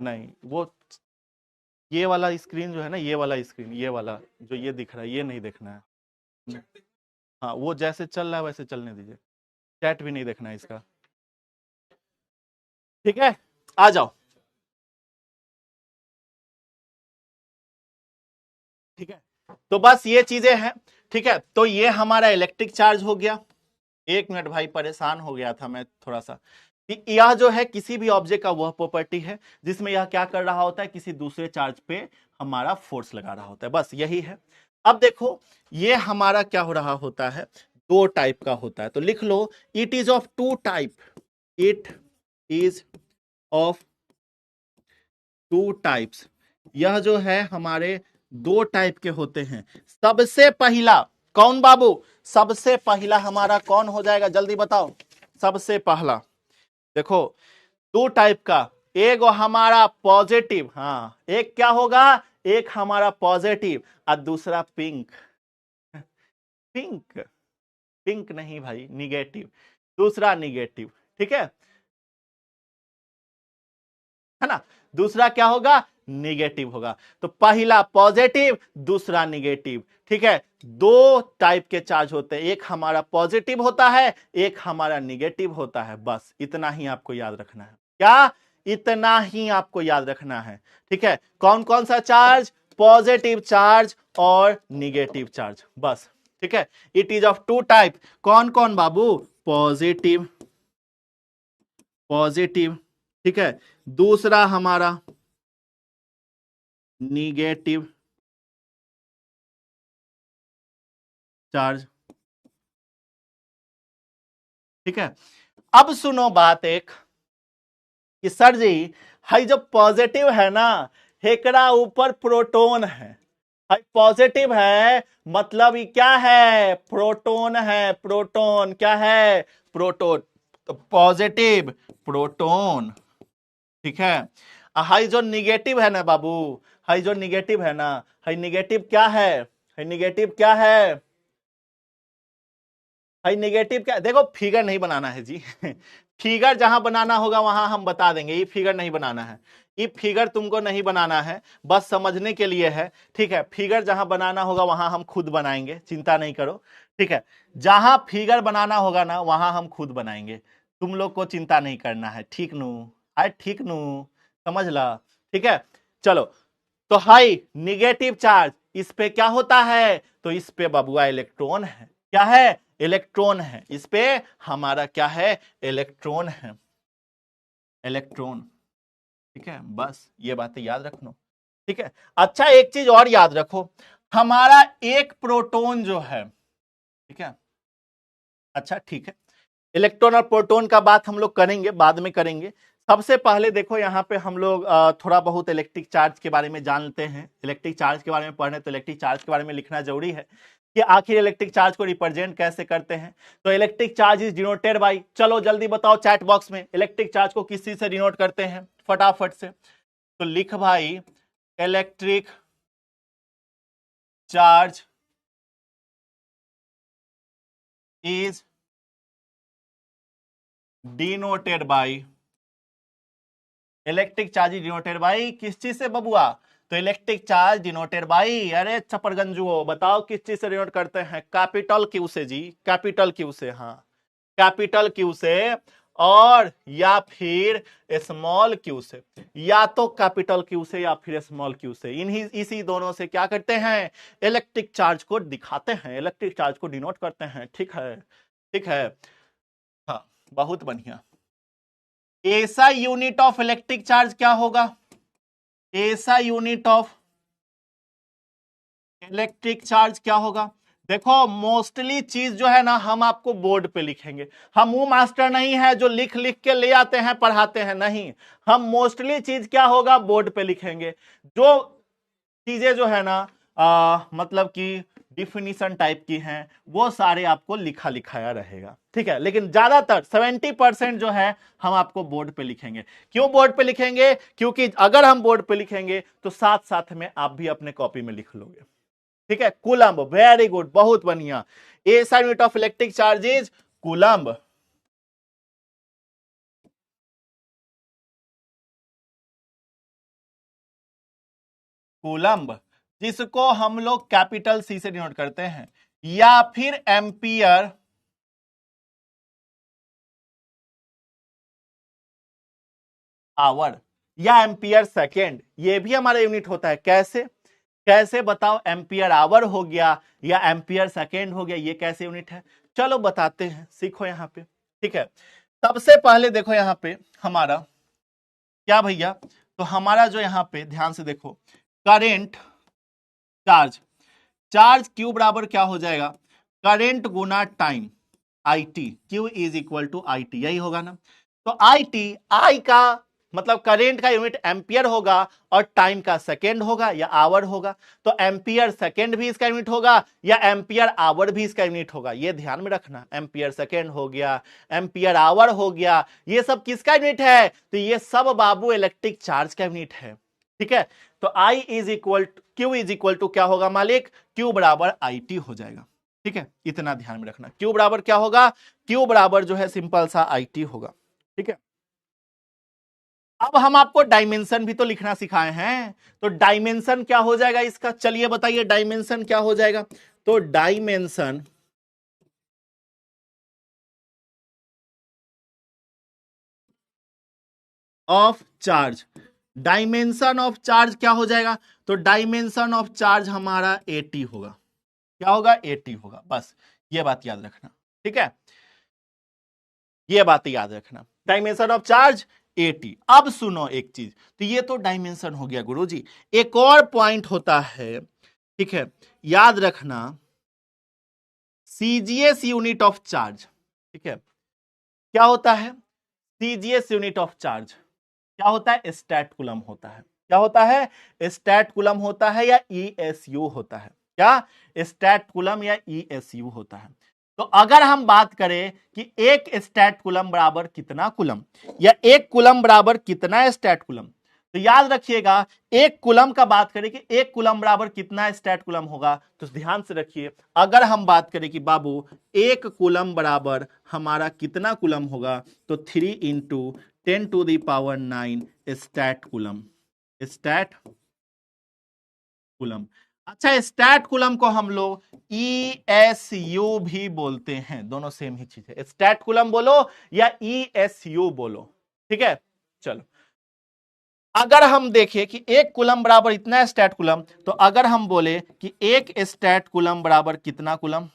Speaker 1: नहीं वो, ये वाला स्क्रीन जो है ना, ये वाला स्क्रीन, ये वाला जो ये दिख रहा है, ये नहीं देखना है। हाँ वो जैसे चल रहा है वैसे चलने दीजिए, चैट भी नहीं देखना है इसका, ठीक है। आ जाओ, ठीक है, तो बस ये चीजें हैं, ठीक है। तो ये हमारा इलेक्ट्रिक चार्ज हो गया। एक मिनट भाई, परेशान हो गया था मैं थोड़ा सा, कि यह जो है किसी भी ऑब्जेक्ट का वह प्रॉपर्टी है जिसमें यह क्या कर रहा होता है, किसी दूसरे चार्ज पे हमारा फोर्स लगा रहा होता है, बस यही है। अब देखो ये हमारा क्या हो रहा होता है, दो टाइप का होता है, तो लिख लो it is of two type, it is of two types, यह जो है हमारे दो टाइप के होते हैं। सबसे पहला कौन बाबू, सबसे पहला हमारा कौन हो जाएगा, जल्दी बताओ, सबसे पहला देखो दो टाइप का, एक हमारा पॉजिटिव, हाँ एक क्या होगा, एक हमारा पॉजिटिव और दूसरा पिंक, पिंक, पिंक नहीं भाई, निगेटिव, दूसरा निगेटिव, ठीक है ना, दूसरा क्या होगा, निगेटिव होगा। तो पहला पॉजिटिव, दूसरा निगेटिव, ठीक है। दो टाइप के चार्ज होते हैं, एक हमारा पॉजिटिव होता है, एक हमारा निगेटिव होता है, बस इतना ही आपको याद रखना है, क्या, इतना ही आपको याद रखना है, ठीक है। कौन कौन सा चार्ज, पॉजिटिव चार्ज और निगेटिव चार्ज, बस, ठीक है। It is of two type, कौन कौन बाबू, पॉजिटिव, पॉजिटिव, ठीक है, दूसरा हमारा निगेटिव चार्ज, ठीक है। अब सुनो बात एक, कि सर जी हाई जो पॉजिटिव है ना, हेकरा ऊपर प्रोटोन है, हाई पॉजिटिव है मतलब ये क्या है, प्रोटोन है, प्रोटोन क्या है, प्रोटोन, तो पॉजिटिव प्रोटोन, ठीक है। हाई जो निगेटिव है ना बाबू, हाई जो निगेटिव है ना, हाई निगेटिव क्या है, हाई निगेटिव क्या है, भाई निगेटिव क्या, देखो फिगर नहीं बनाना है जी फिगर जहां बनाना होगा वहां हम बता देंगे, ये फिगर नहीं बनाना है, ये फिगर तुमको नहीं बनाना है, बस समझने के लिए है, ठीक है। फिगर जहां बनाना होगा वहां हम खुद बनाएंगे, चिंता नहीं करो, ठीक है। जहां फिगर बनाना होगा ना वहां हम खुद बनाएंगे, तुम लोग को चिंता नहीं करना है, ठीक नू, आए ठीक नू, समझ ला, ठीक है। चलो, तो हाई निगेटिव चार्ज इस पे क्या होता है, तो इस पे बबुआ इलेक्ट्रॉन है, क्या है, इलेक्ट्रॉन है, इस पे हमारा क्या है, इलेक्ट्रॉन है, इलेक्ट्रॉन, ठीक है। बस ये बातें याद रखना, ठीक है। अच्छा एक चीज और याद रखो, हमारा एक प्रोटॉन जो है, ठीक है, अच्छा ठीक है, इलेक्ट्रॉन और प्रोटॉन का बात हम लोग करेंगे, बाद में करेंगे। सबसे पहले देखो यहाँ पे हम लोग थोड़ा बहुत इलेक्ट्रिक चार्ज के बारे में जानते हैं, इलेक्ट्रिक चार्ज के बारे में पढ़ने तो इलेक्ट्रिक चार्ज के बारे में लिखना जरूरी है, कि आखिर इलेक्ट्रिक चार्ज को रिप्रेजेंट कैसे करते हैं। तो electric charge is denoted by, चलो जल्दी बताओ चैट बॉक्स में, इलेक्ट्रिक चार्ज को किस चीज से डिनोट करते हैं, फटाफट से, तो लिख भाई, electric charge is denoted by, electric charge denoted by किस चीज से बबुआ, तो इलेक्ट्रिक चार्ज डिनोटेड बाई, अरे छपरगंजुओ बताओ किस चीज से डिनोट करते हैं, कैपिटल क्यू से जी, कैपिटल क्यू से, हाँ कैपिटल क्यू से, और या फिर स्मॉल क्यू से, या तो कैपिटल क्यू से या फिर स्मॉल क्यू से, इन्हीं इसी दोनों से क्या करते हैं, इलेक्ट्रिक चार्ज को दिखाते हैं, इलेक्ट्रिक चार्ज को डिनोट करते हैं, ठीक है, ठीक है, हाँ बहुत बढ़िया। ऐसा यूनिट ऑफ इलेक्ट्रिक चार्ज क्या होगा, ऐसा यूनिट ऑफ इलेक्ट्रिक चार्ज क्या होगा? देखो मोस्टली चीज जो है ना हम आपको बोर्ड पे लिखेंगे। हम वो मास्टर नहीं है जो लिख लिख के ले आते हैं पढ़ाते हैं, नहीं। हम मोस्टली चीज क्या होगा बोर्ड पे लिखेंगे। जो चीजें जो है ना मतलब कि डिफिनीशन टाइप की हैं वो सारे आपको लिखा लिखाया रहेगा, ठीक है। लेकिन ज्यादातर 70% जो है हम आपको बोर्ड पे लिखेंगे। क्यों बोर्ड पे लिखेंगे? क्योंकि अगर हम बोर्ड पे लिखेंगे तो साथ साथ में आप भी अपने कॉपी में लिख लोगे, ठीक है। कूलम्ब, वेरी गुड, बहुत बढ़िया। SI unit of electric charge is coulomb. Coulomb, जिसको हम लोग कैपिटल C से डिनोट करते हैं, या फिर एम्पियर आवर या एम्पियर सेकेंड, ये भी हमारा यूनिट होता है। कैसे कैसे बताओ? एम्पियर आवर हो गया या एम्पियर सेकेंड हो गया, ये कैसे यूनिट है? चलो बताते हैं, सीखो यहां पे, ठीक है। सबसे पहले देखो यहां पे हमारा क्या भैया, तो हमारा जो यहां पे ध्यान से देखो, करेंट चार्ज, चार्ज क्यू बराबर क्या हो जाएगा? करेंट गुना time, IT, Q is equal to IT, यही होगा ना। तो IT, आई का मतलब करेंट का यूनिट एम्पियर होगा और टाइम का सेकेंड होगा या आवर होगा। तो एम्पियर सेकेंड भी इसका यूनिट होगा या एम्पियर आवर भी इसका यूनिट होगा, ये ध्यान में रखना। एम्पियर सेकेंड हो गया, एम्पियर आवर हो गया, ये सब किसका यूनिट है? तो ये सब बाबू इलेक्ट्रिक चार्ज का यूनिट है, ठीक है। तो I is equal Q is equal to क्या होगा मालिक? क्यू बराबर IT हो जाएगा, ठीक है। इतना ध्यान में रखना, क्यू बराबर क्या होगा? क्यू बराबर जो है सिंपल सा IT होगा, ठीक है। अब हम आपको डायमेंशन भी तो लिखना सिखाए हैं, तो डायमेंशन क्या हो जाएगा इसका? चलिए बताइए डायमेंशन क्या हो जाएगा। तो dimension of charge, dimension of charge क्या हो जाएगा? तो डायमेंशन ऑफ चार्ज हमारा 80 होगा। क्या होगा? 80 होगा, बस ये बात याद रखना, ठीक है। ये बात याद रखना, डायमेंशन ऑफ चार्ज 80। अब सुनो एक चीज, तो ये तो डायमेंशन हो गया गुरुजी, एक और पॉइंट होता है, ठीक है, याद रखना, CGS यूनिट ऑफ चार्ज, ठीक है। क्या होता है CGS यूनिट ऑफ चार्ज? क्या होता है? स्टैट कूलम होता है। क्या होता है? स्टैट कूलम होता है या ESU होता है। क्या? स्टैट कूलम या ESU होता है। तो अगर हम बात करें कि एक स्टैट कूलम बराबर कितना कूलम या एक कूलम बराबर कितना स्टैट कूलम, तो याद रखिएगा एक कूलम का बात करें कि एक कूलम बराबर कितना स्टैट कूलम होगा, तो ध्यान से रखिए, अगर हम बात करें कि बाबू एक कूलम बराबर हमारा कितना कूलम होगा, तो 3 into 10⁹ stat coulomb, stat coulomb. अच्छा, स्टैट कूलम को हम लोग ESU भी बोलते हैं, दोनों सेम ही चीज है। स्टैट कूलम बोलो या ESU बोलो, ठीक है। चलो, अगर हम देखें कि एक कूलम बराबर इतना स्टैट कूलम, तो अगर हम बोले कि एक स्टैट कूलम बराबर कितना कूलम,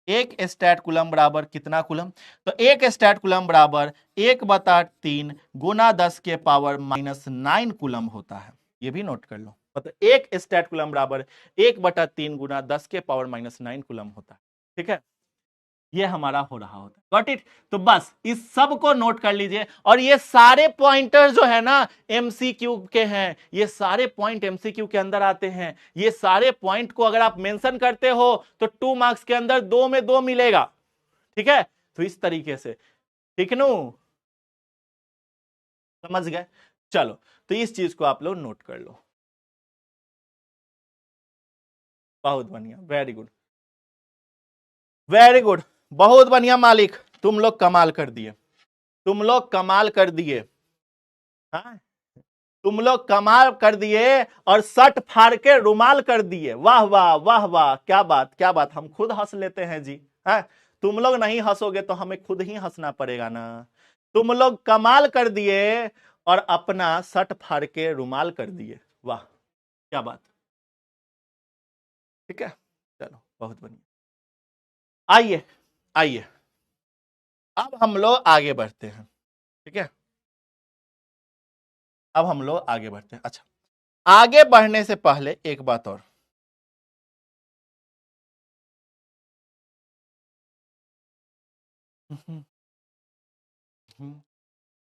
Speaker 1: एक स्टैट कूलम बराबर कितना कूलम, तो एक स्टैट कूलम बराबर 1/3 गुना 10⁻⁻9 कूलम होता है। ये भी नोट कर लो, मतलब एक स्टैट कूलम बराबर 1/3 गुना 10⁻⁹ कूलम होता है, ठीक है। ये हमारा हो रहा होता है, गॉट इट। तो बस इस सब को नोट कर लीजिए, और ये सारे पॉइंटर जो है ना MCQ के हैं, ये सारे पॉइंट MCQ के अंदर आते हैं। ये सारे पॉइंट को अगर आप मेंशन करते हो तो 2 मार्क्स के अंदर 2 में 2 मिलेगा, ठीक है। तो इस तरीके से, ठीक नु, समझ गए? चलो, तो इस चीज को आप लोग नोट कर लो। बहुत बढ़िया, वेरी गुड, वेरी गुड, बहुत बढ़िया मालिक, तुम लोग कमाल कर दिए, तुम लोग कमाल कर दिए, हाँ, तुम लोग कमाल कर दिए और शर्ट फाड़ के रुमाल कर दिए। वाह वाह वाह वाह, क्या बात क्या बात, हम खुद हंस लेते हैं जी, है। तुम लोग नहीं हंसोगे तो हमें खुद ही हंसना पड़ेगा ना। तुम लोग कमाल कर दिए और अपना शर्ट फाड़ के रुमाल कर दिए, वाह क्या बात, ठीक है। चलो, बहुत बढ़िया, आइए आइए, अब हम लोग आगे बढ़ते हैं, ठीक है। अब हम लोग आगे बढ़ते हैं। अच्छा, आगे बढ़ने से पहले एक बात और,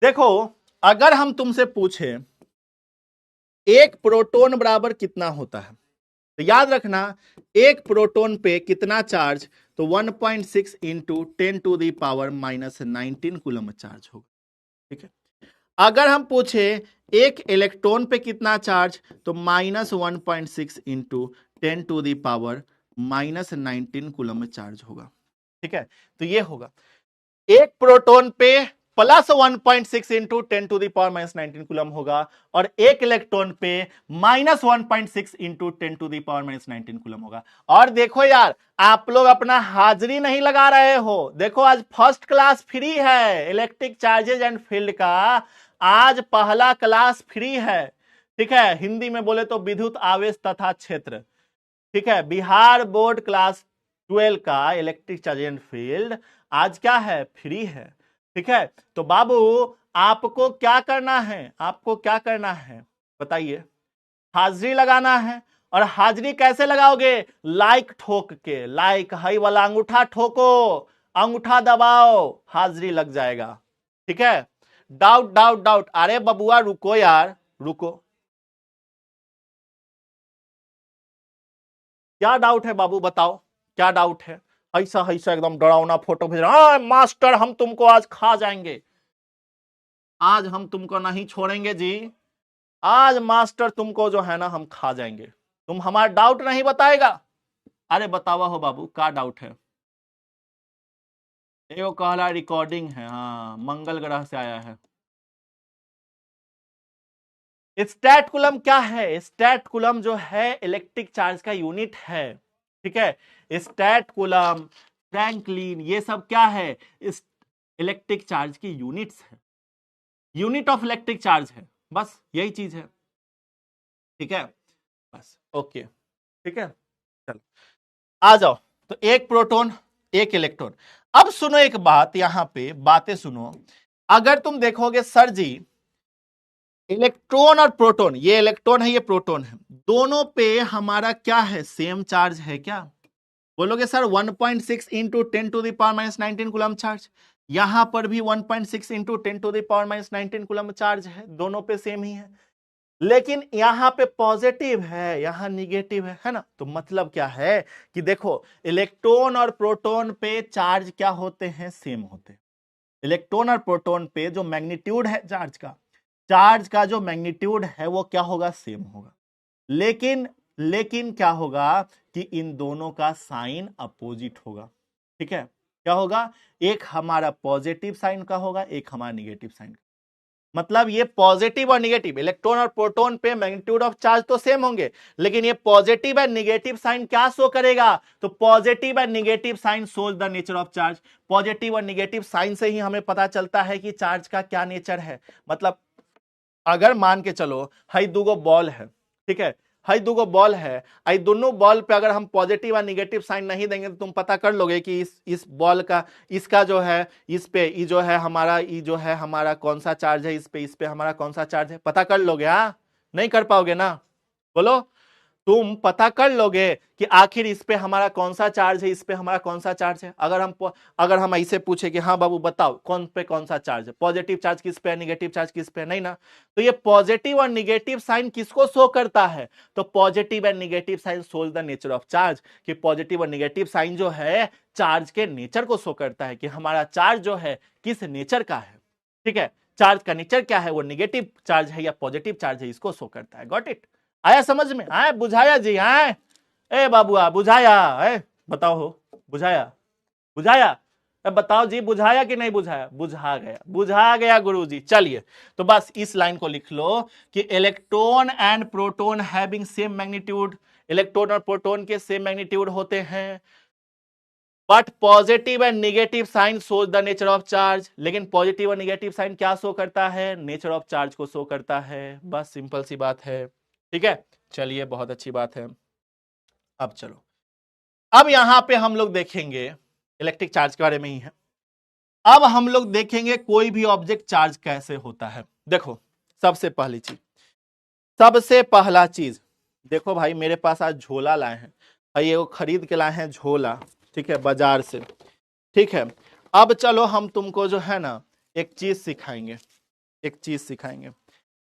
Speaker 1: देखो अगर हम तुमसे पूछे एक प्रोटॉन बराबर कितना होता है, तो याद रखना एक प्रोटॉन पे कितना चार्ज, तो 1.6 इंटू 10⁻⁻19 कूलम चार्ज होगा। ठीक है, अगर हम पूछे एक इलेक्ट्रॉन पे कितना चार्ज, तो -1.6 इंटू 10⁻⁻19 कूलम चार्ज होगा। ठीक है, तो ये होगा एक प्रोटॉन पे +1.6 इंटू 10⁻⁻19 कूलम होगा, और एक इलेक्ट्रॉन पे -1.6 इंटू 10⁻⁻19 कूलम होगा। और देखो यार, आप लोग अपना हाजिरी नहीं लगा रहे हो। देखो आज फर्स्ट क्लास फ्री है इलेक्ट्रिक चार्जेज एंड फील्ड का, आज पहला क्लास फ्री है। ठीक है, हिंदी में बोले तो विद्युत आवेश तथा क्षेत्र। ठीक है, बिहार बोर्ड क्लास 12 का इलेक्ट्रिक चार्ज एंड फील्ड आज क्या है, फ्री है। ठीक है, तो बाबू आपको क्या करना है, आपको क्या करना है बताइए, हाजिरी लगाना है। और हाजिरी कैसे लगाओगे, लाइक ठोक के, लाइक हाई वाला अंगूठा ठोको, अंगूठा दबाओ, हाजिरी लग जाएगा। ठीक है, डाउट डाउट डाउट, अरे बबुआ रुको यार, रुको, क्या डाउट है बाबू बताओ, क्या डाउट है। ऐसा ऐसा एकदम डरावना फोटो भेज रहा, मास्टर हम तुमको आज खा जाएंगे, आज हम तुमको नहीं छोड़ेंगे जी, आज मास्टर तुमको जो है ना हम खा जाएंगे, तुम हमारा डाउट नहीं बताएगा। अरे बतावा हो बाबू, क्या डाउट है। ये कहला रिकॉर्डिंग है, हाँ मंगल ग्रह से आया है। स्टैट कूलम क्या है, स्टैट कूलम जो है इलेक्ट्रिक चार्ज का यूनिट है। ठीक है, स्टैट कूलम, फ्रैंकलिन, ये सब क्या है, इस इलेक्ट्रिक चार्ज की यूनिट्स है, यूनिट ऑफ इलेक्ट्रिक चार्ज है, बस यही चीज है। ठीक है, बस ओके। ठीक है, चलो आ जाओ। तो एक प्रोटॉन एक इलेक्ट्रॉन। अब सुनो एक बात, यहां पे बातें सुनो। अगर तुम देखोगे सर जी इलेक्ट्रॉन और प्रोटॉन, ये इलेक्ट्रॉन है ये प्रोटॉन है, दोनों पे हमारा क्या है, सेम चार्ज है क्या, बोलोगे सर 1.6 इंटू 10⁻⁻19 कूलम चार्ज, यहां पर भी 1.6 इंटू 10⁻⁻19 कूलम चार्ज है, दोनों पे सेम ही है। लेकिन यहां पे पॉजिटिव है, यहां निगेटिव है ना, तो मतलब क्या है कि देखो इलेक्ट्रॉन और प्रोटॉन पे चार्ज क्या होते हैं, सेम होते हैं। इलेक्ट्रॉन और प्रोटॉन पे जो मैग्नीट्यूड है चार्ज का, चार्ज का जो मैग्नीट्यूड है वो क्या होगा, सेम होगा। लेकिन लेकिन क्या होगा कि इन दोनों का साइन अपोजिट होगा। ठीक है, क्या होगा, एक हमारा पॉजिटिव साइन का होगा, एक हमारा निगेटिव साइन का। मतलब ये पॉजिटिव और निगेटिव, इलेक्ट्रॉन और प्रोटॉन पे मैग्नीट्यूड ऑफ चार्ज तो सेम होंगे, लेकिन ये पॉजिटिव एंड निगेटिव साइन क्या शो करेगा, तो positive and negative sign shows the nature of charge. Positive और निगेटिव साइन से ही हमें पता चलता है कि चार्ज का क्या नेचर है। मतलब अगर मान के चलो हाई दूगो बॉल है, ठीक है, हाई दूगो बॉल है, आई दोनों बॉल पे अगर हम पॉजिटिव और निगेटिव साइन नहीं देंगे तो तुम पता कर लोगे कि इस बॉल का, इसका जो है इस पे, ये जो है हमारा, ये जो है हमारा कौन सा चार्ज है, इस पे हमारा कौन सा चार्ज है, पता कर लोगे। हाँ, नहीं कर पाओगे ना, बोलो, तुम पता कर लोगे कि आखिर इस पे हमारा कौन सा चार्ज है, इस पे हमारा कौन सा चार्ज है। अगर हम ऐसे पूछे कि हाँ बाबू बताओ कौन पे कौन सा चार्ज है, पॉजिटिव चार्ज किस पे है, निगेटिव चार्ज किस पे है, नहीं ना। तो ये पॉजिटिव और निगेटिव साइन किसको शो करता है, तो positive and negative sign shows the nature of charge, कि पॉजिटिव और निगेटिव साइन जो है चार्ज के नेचर को शो करता है कि हमारा चार्ज जो है किस नेचर का है। ठीक है, चार्ज का नेचर क्या है, वो निगेटिव चार्ज है या पॉजिटिव चार्ज है, इसको शो करता है। गॉट इट, आया समझ में, आया, बुझाया जी, आए ए बाबुआ बुझाया, ए बताओ हो, बुझाया, बुझाया, बताओ जी बुझाया कि नहीं बुझाया, बुझा गया, बुझा गया गुरुजी। चलिए, तो बस इस लाइन को लिख लो कि electron and proton having same magnitude, electron और प्रोटॉन के सेम मैग्नीट्यूड होते हैं, but positive and negative sign shows the nature of charge. लेकिन पॉजिटिव और निगेटिव साइन क्या शो करता है, नेचर ऑफ चार्ज को शो करता है। बस सिंपल सी बात है। ठीक है, चलिए बहुत अच्छी बात है। अब चलो, अब यहां पे हम लोग देखेंगे इलेक्ट्रिक चार्ज के बारे में ही है। अब हम लोग देखेंगे कोई भी ऑब्जेक्ट चार्ज कैसे होता है। देखो सबसे पहली चीज, सबसे पहला चीज, देखो भाई मेरे पास आज झोला लाए हैं भाई, ये खरीद के लाए हैं झोला, ठीक है, बाजार से, ठीक है। अब चलो हम तुमको जो है ना एक चीज सिखाएंगे, एक चीज सिखाएंगे।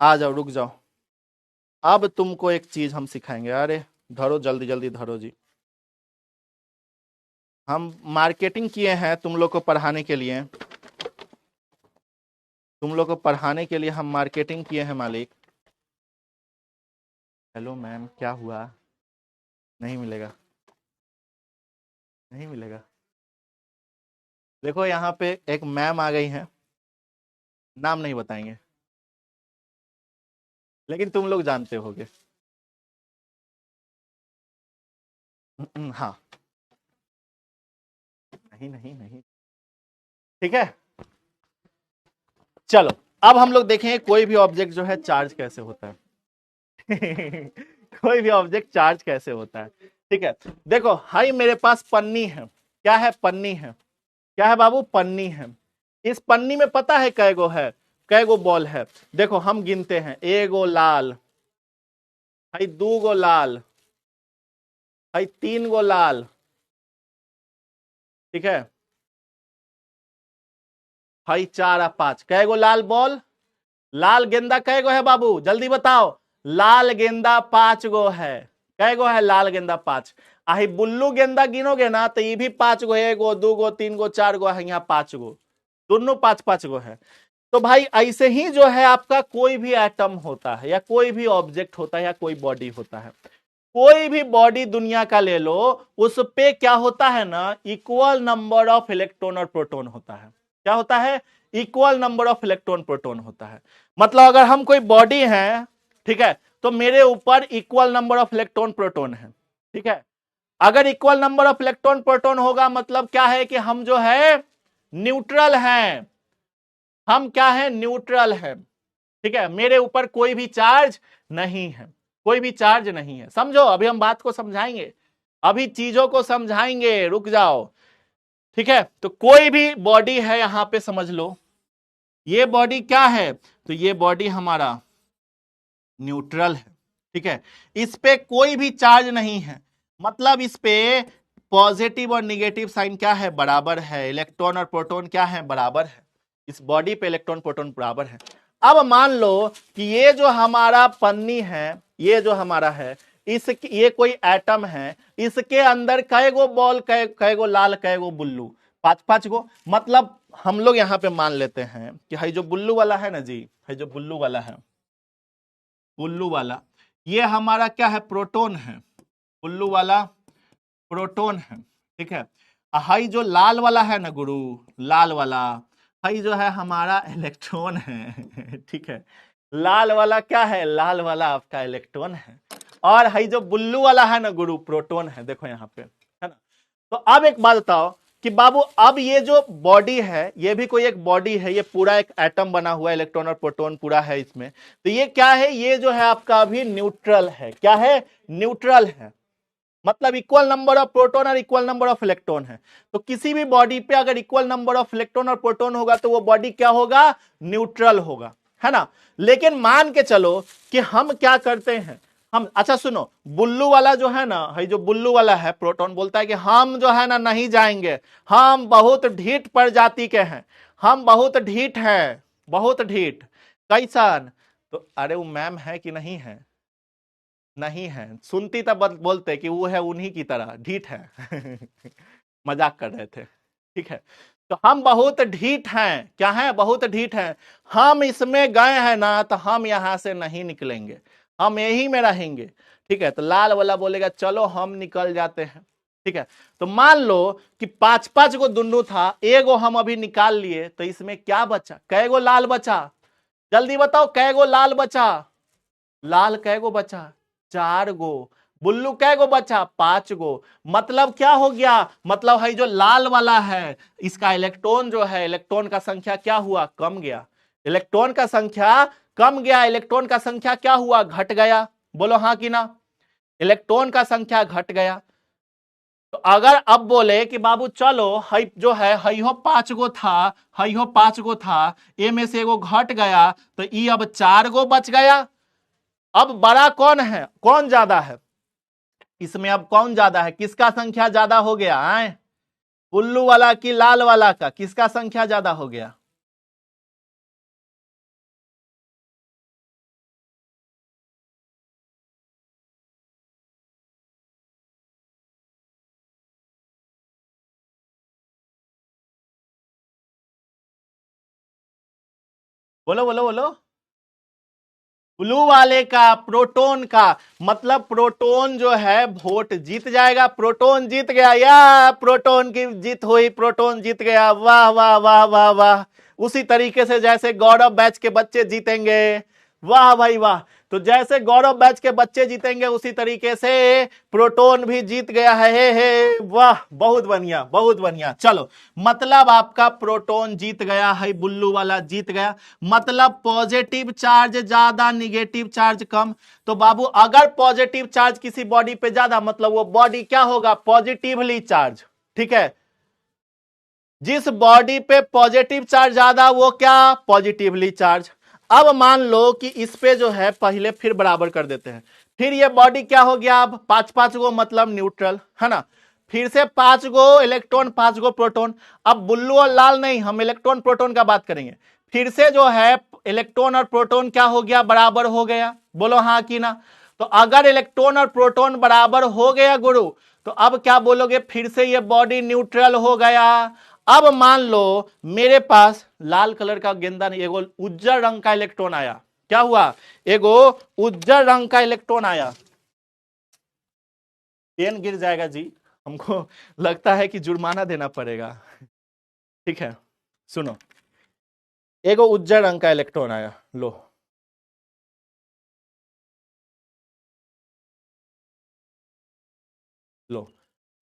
Speaker 1: आ जाओ, रुक जाओ, अब तुमको एक चीज हम सिखाएंगे। अरे धरो, जल्दी जल्दी धरो जी। हम मार्केटिंग किए हैं तुम लोग को पढ़ाने के लिए, तुम लोग को पढ़ाने के लिए हम मार्केटिंग किए हैं मालिक। हेलो मैम, क्या हुआ? नहीं मिलेगा, नहीं मिलेगा। देखो यहाँ पे एक मैम आ गई हैं, नाम नहीं बताएंगे, लेकिन तुम लोग जानते होगे। हाँ, नहीं नहीं नहीं, ठीक है। चलो अब हम लोग देखेंगे कोई भी ऑब्जेक्ट जो है चार्ज कैसे होता है। कोई भी ऑब्जेक्ट चार्ज कैसे होता है, ठीक है। देखो हाई, मेरे पास पन्नी है, क्या है? पन्नी है। क्या है बाबू? पन्नी है। इस पन्नी में पता है कैगो है, कैगो बॉल है? देखो हम गिनते हैं, एगो लाल, भाई दू गो लाल, भाई तीन गो लाल, ठीक है भाई, चार आ पांच। कैगो लाल बॉल, लाल गेंदा कैगो है बाबू? जल्दी बताओ। लाल गेंदा पांच गो है। कैगो है लाल गेंदा? पांच। आही बुल्लू गेंदा गिनोगे ना तो ये भी पांच गो है, एगो दू गो तीन गो चार गो है, यहाँ पांच गो, दोनों पांच पांच गो है। तो भाई ऐसे ही जो है आपका कोई भी एटम होता है, या कोई भी ऑब्जेक्ट होता है, या कोई बॉडी होता है, कोई भी बॉडी दुनिया का ले लो, उस पे क्या होता है ना, इक्वल नंबर ऑफ इलेक्ट्रॉन और प्रोटॉन होता है। क्या होता है? Equal number of electron proton होता है। मतलब अगर हम कोई बॉडी है, ठीक है, तो मेरे ऊपर equal number of electron proton है, ठीक है। अगर equal number of electron proton होगा मतलब क्या है कि हम जो है न्यूट्रल हैं, हम क्या है? न्यूट्रल है, ठीक है। मेरे ऊपर कोई भी चार्ज नहीं है, कोई भी चार्ज नहीं है। समझो, अभी हम बात को समझाएंगे, अभी चीजों को समझाएंगे, रुक जाओ, ठीक है। तो कोई भी बॉडी है यहां पे, समझ लो ये बॉडी क्या है, तो ये बॉडी हमारा न्यूट्रल है, ठीक है। इस पे कोई भी चार्ज नहीं है, मतलब इस पे पॉजिटिव और निगेटिव साइन क्या है? बराबर है। इलेक्ट्रॉन और प्रोटॉन क्या है? बराबर है। इस बॉडी पे इलेक्ट्रॉन प्रोटॉन बराबर है। अब मान लो कि ये जो हमारा पन्नी है, ये जो हमारा है, इस ये कोई एटम है, इसके अंदर कै गो बॉल, कै गो लाल, कै गो बुल्लू? पांच पांच गो। मतलब हम लोग यहां पे मान लेते हैं कि है जो बुल्लू वाला है ना जी, है जो बुल्लू वाला है, बुल्लू वाला, ये हमारा क्या है? प्रोटॉन है। बुल्लू वाला प्रोटॉन है, ठीक है। हाई जो लाल वाला है ना गुरु, लाल वाला, हाई जो है हमारा इलेक्ट्रॉन है, ठीक है। लाल वाला क्या है? लाल वाला आपका इलेक्ट्रॉन है। और हाई जो बुल्लू वाला है ना गुरु, प्रोटॉन है। देखो यहाँ पे, है ना। तो अब एक बात बताओ कि बाबू, अब ये जो बॉडी है, ये भी कोई एक बॉडी है, ये पूरा एक एटम बना हुआ है, इलेक्ट्रॉन और प्रोटॉन पूरा है इसमें। तो ये क्या है? ये जो है आपका अभी न्यूट्रल है। क्या है? न्यूट्रल है। मतलब इक्वल नंबर ऑफ प्रोटॉन और इक्वल नंबर ऑफ इलेक्ट्रॉन है। तो किसी भी बॉडी पे अगर इक्वल नंबर ऑफ इलेक्ट्रॉन और प्रोटॉन होगा तो वो बॉडी क्या होगा? न्यूट्रल होगा, है ना। लेकिन मान के चलो कि हम क्या करते हैं, हम, अच्छा सुनो, बुल्लू वाला जो है ना, है जो बुल्लू वाला है, प्रोटॉन बोलता है कि हम जो है ना नहीं जाएंगे, हम बहुत ढीठ प्रजाति के हैं, हम बहुत ढीठ हैं, बहुत ढीठ। कैसन? तो अरे वो मैम है कि नहीं है? नहीं है। सुनती तब बोलते कि वो है उन्हीं की तरह ढीठ है। मजाक कर रहे थे, ठीक है। तो हम बहुत ढीठ हैं। क्या है? बहुत ढीठ हैं। हम इसमें गए हैं ना तो हम यहां से नहीं निकलेंगे, हम यही में रहेंगे, ठीक है। तो लाल वाला बोलेगा चलो हम निकल जाते हैं, ठीक है। तो मान लो कि पांच पांच गो दुन्नू था, एगो हम अभी निकाल लिए, तो इसमें क्या बचा? कै गो लाल बचा? जल्दी बताओ, कै गो लाल बचा? लाल कै गो बचा? चार गो। बुल्लू कै गो बचा? पांच गो। मतलब क्या हो गया? मतलब है जो लाल वाला है, इसका इलेक्ट्रॉन जो है, इलेक्ट्रॉन का संख्या क्या हुआ? कम गया। इलेक्ट्रॉन का संख्या कम गया। इलेक्ट्रॉन का संख्या क्या हुआ? घट गया। बोलो हाँ कि ना? इलेक्ट्रॉन का संख्या घट गया। तो अगर अब बोले कि बाबू चलो हई जो है, हई हो पांच गो था, हई हो पांच गो था, ए में से एगो घट गया, तो ई अब चार गो बच गया। अब बड़ा कौन है, कौन ज्यादा है इसमें, अब कौन ज्यादा है, किसका संख्या ज्यादा हो गया है, उल्लू वाला की लाल वाला का, किसका संख्या ज्यादा हो गया? बोलो बोलो बोलो। ब्लू वाले का, प्रोटोन का, मतलब प्रोटोन जो है वोट जीत जाएगा, प्रोटोन जीत गया, या प्रोटोन की जीत हुई, प्रोटोन जीत गया, वाह वाह वाह वाह वाह। उसी तरीके से जैसे गौरव बैच के बच्चे जीतेंगे, वाह भाई वाह। तो जैसे गौरव बैच के बच्चे जीतेंगे उसी तरीके से प्रोटोन भी जीत गया है, हे वाह, बहुत बढ़िया बहुत बढ़िया। चलो, मतलब आपका प्रोटोन जीत गया है, बुल्लू वाला जीत गया, मतलब पॉजिटिव चार्ज ज्यादा निगेटिव चार्ज कम। तो बाबू अगर पॉजिटिव चार्ज किसी बॉडी पे ज्यादा, मतलब वो बॉडी क्या होगा, पॉजिटिवली चार्ज, ठीक है। जिस बॉडी पे पॉजिटिव चार्ज ज्यादा वो क्या, पॉजिटिवली चार्ज। अब मान लो कि इस पे जो है पहले फिर बराबर कर देते हैं, फिर ये बॉडी क्या हो गया, अब पांच पांच गो मतलब न्यूट्रल है ना, फिर से पांच गो इलेक्ट्रॉन पांच गो प्रोटॉन। अब ब्लू और लाल नहीं, हम इलेक्ट्रॉन प्रोटॉन का बात करेंगे। फिर से जो है इलेक्ट्रॉन और प्रोटॉन क्या हो गया, बराबर हो गया, बोलो हाँ कि ना। तो अगर इलेक्ट्रॉन और प्रोटॉन बराबर हो गया गुरु, तो अब क्या बोलोगे, फिर से ये बॉडी न्यूट्रल हो गया। अब मान लो मेरे पास लाल कलर का गेंदा नहीं, एगो उज्जर रंग का इलेक्ट्रॉन आया, क्या हुआ, एगो उज्जर रंग का इलेक्ट्रॉन आया। पेन गिर जाएगा जी, हमको लगता है कि जुर्माना देना पड़ेगा, ठीक है। सुनो, एगो उज्जर रंग का इलेक्ट्रॉन आया, लो, लो,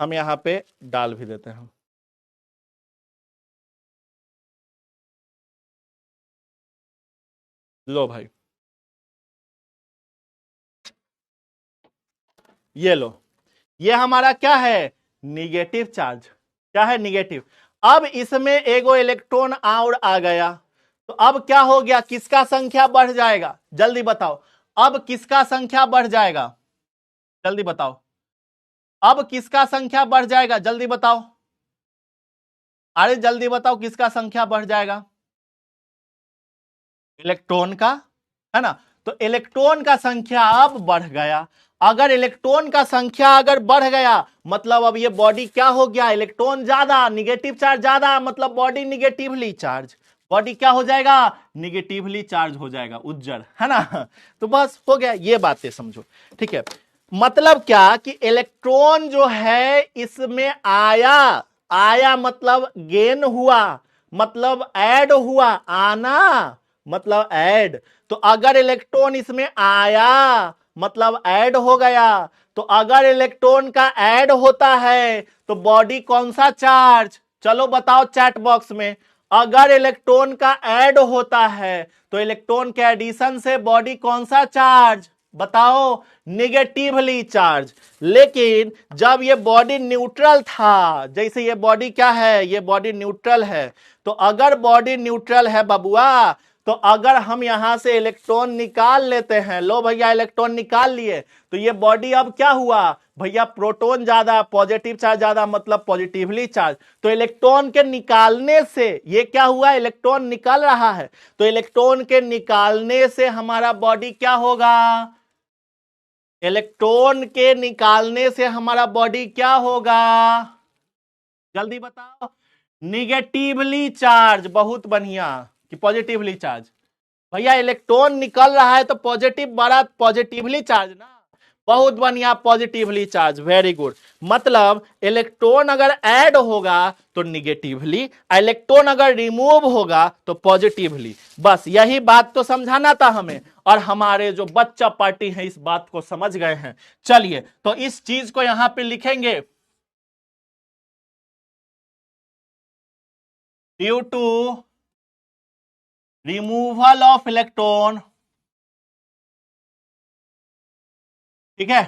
Speaker 1: हम यहां पे डाल भी देते हैं, लो भाई, ये लो, ये हमारा क्या है, निगेटिव चार्ज, क्या है, निगेटिव। अब इसमें एगो इलेक्ट्रॉन और आ गया, तो अब क्या हो गया, किसका संख्या बढ़ जाएगा, जल्दी बताओ, अब किसका संख्या बढ़ जाएगा, जल्दी बताओ, अब किसका संख्या बढ़ जाएगा, जल्दी बताओ, अरे जल्दी बताओ किसका संख्या बढ़ जाएगा, इलेक्ट्रॉन का, है ना। तो इलेक्ट्रॉन का संख्या अब बढ़ गया। अगर इलेक्ट्रॉन का संख्या अगर बढ़ गया, मतलब अब ये बॉडी क्या हो गया, इलेक्ट्रॉन ज्यादा निगेटिव चार्ज ज्यादा, मतलब बॉडी निगेटिवली चार्ज, बॉडी क्या हो जाएगा, निगेटिवली चार्ज हो जाएगा, उज्जर, है ना। तो बस हो गया, ये बातें समझो, ठीक है। मतलब क्या कि इलेक्ट्रॉन जो है इसमें आया, आया मतलब गेन हुआ, मतलब ऐड हुआ, आना मतलब ऐड। तो अगर इलेक्ट्रॉन इसमें आया मतलब ऐड हो गया, तो अगर इलेक्ट्रॉन का ऐड होता है तो बॉडी कौन सा चार्ज, चलो बताओ चैट बॉक्स में, अगर इलेक्ट्रॉन का ऐड होता है तो इलेक्ट्रॉन के एडिशन से बॉडी कौन सा चार्ज, बताओ, निगेटिवली चार्ज। लेकिन जब ये बॉडी न्यूट्रल था, जैसे ये बॉडी क्या है, ये बॉडी न्यूट्रल है, तो अगर बॉडी न्यूट्रल है बबुआ, तो अगर हम यहां से इलेक्ट्रॉन निकाल लेते हैं, लो भैया इलेक्ट्रॉन निकाल लिए, तो ये बॉडी अब क्या हुआ भैया, प्रोटॉन ज्यादा, पॉजिटिव चार्ज ज्यादा, मतलब पॉजिटिवली चार्ज। तो इलेक्ट्रॉन के निकालने से ये क्या हुआ, इलेक्ट्रॉन निकल रहा है, तो इलेक्ट्रॉन के निकालने से हमारा बॉडी क्या होगा, इलेक्ट्रॉन के निकालने से हमारा बॉडी क्या होगा, जल्दी बताओ, निगेटिवली चार्ज, बहुत बढ़िया, कि पॉजिटिवली चार्ज, भैया इलेक्ट्रॉन निकल रहा है तो पॉजिटिव बड़ा, पॉजिटिवली चार्ज ना, बहुत बढ़िया, पॉजिटिवली चार्ज, वेरी गुड। मतलब इलेक्ट्रॉन अगर ऐड होगा तो निगेटिवली, इलेक्ट्रॉन अगर रिमूव होगा तो पॉजिटिवली। बस यही बात तो समझाना था हमें, और हमारे जो बच्चा पार्टी है इस बात को समझ गए हैं। चलिए तो इस चीज को यहां पे लिखेंगे, due to removal of electron, ठीक है,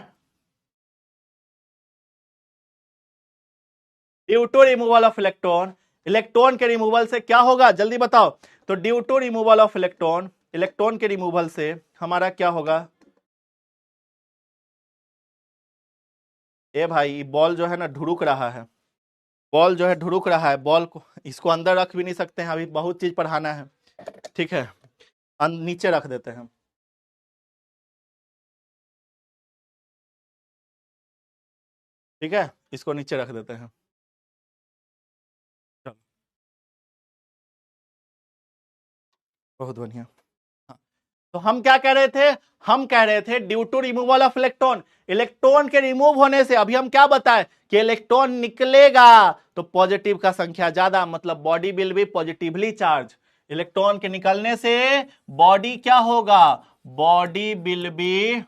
Speaker 1: due to removal of electron, electron के रिमूवल से क्या होगा, जल्दी बताओ। तो due to removal of electron, electron के रिमूवल से हमारा क्या होगा, ए भाई बॉल जो है ना ढुरुक रहा है, बॉल जो है ढुरुक रहा है, बॉल को इसको अंदर रख भी नहीं सकते हैं, अभी बहुत चीज पढ़ाना है। ठीक है, नीचे रख देते हैं। ठीक है, इसको नीचे रख देते हैं। चलो, बहुत बढ़िया। हाँ, तो हम क्या कह रहे थे, हम कह रहे थे due to removal of electron, electron के रिमूव होने से अभी हम क्या बताए कि इलेक्ट्रॉन निकलेगा तो पॉजिटिव का संख्या ज्यादा, मतलब body will B positively charge. Electron के निकलने से बॉडी क्या होगा, body will B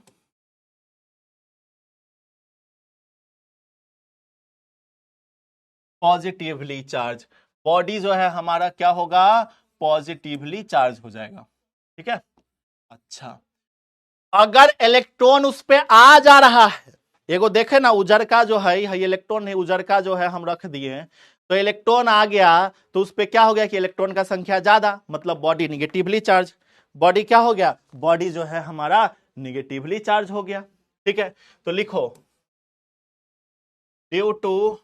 Speaker 1: positively charge, body जो है हमारा क्या होगा, पॉजिटिवली चार्ज हो जाएगा। ठीक है, अच्छा अगर इलेक्ट्रॉन उस पे आ जा रहा है, एगो देखे ना उजर का जो है इलेक्ट्रॉन है, उजर का जो है हम रख दिए हैं, तो इलेक्ट्रॉन आ गया तो उस पे क्या हो गया कि इलेक्ट्रॉन का संख्या ज्यादा, मतलब बॉडी निगेटिवली चार्ज, बॉडी क्या हो गया, बॉडी जो है हमारा निगेटिवली चार्ज हो गया। ठीक है, तो लिखो due to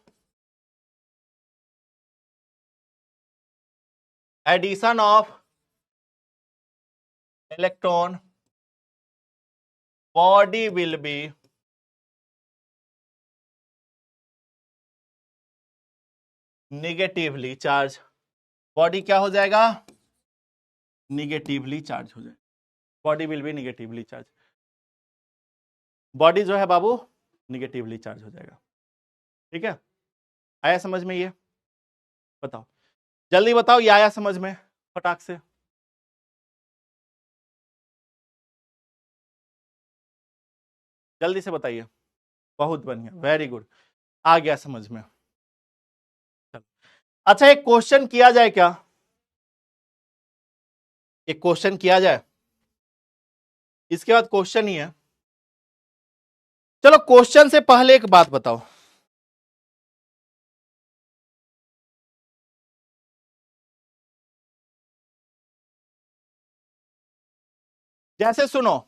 Speaker 1: addition of electron body will be negatively charge, body क्या हो जाएगा, निगेटिवली चार्ज हो जाएगा, body will be negatively charge, body जो है बाबू निगेटिवली चार्ज हो जाएगा। ठीक है, आया समझ में ये, बताओ जल्दी बताओ, ये आया समझ में फटाक से, जल्दी से बताइए। बहुत बढ़िया, वेरी गुड, आ गया समझ में। अच्छा एक क्वेश्चन किया जाए क्या, एक क्वेश्चन किया जाए, इसके बाद क्वेश्चन ही है। चलो क्वेश्चन से पहले एक बात बताओ, जैसे सुनो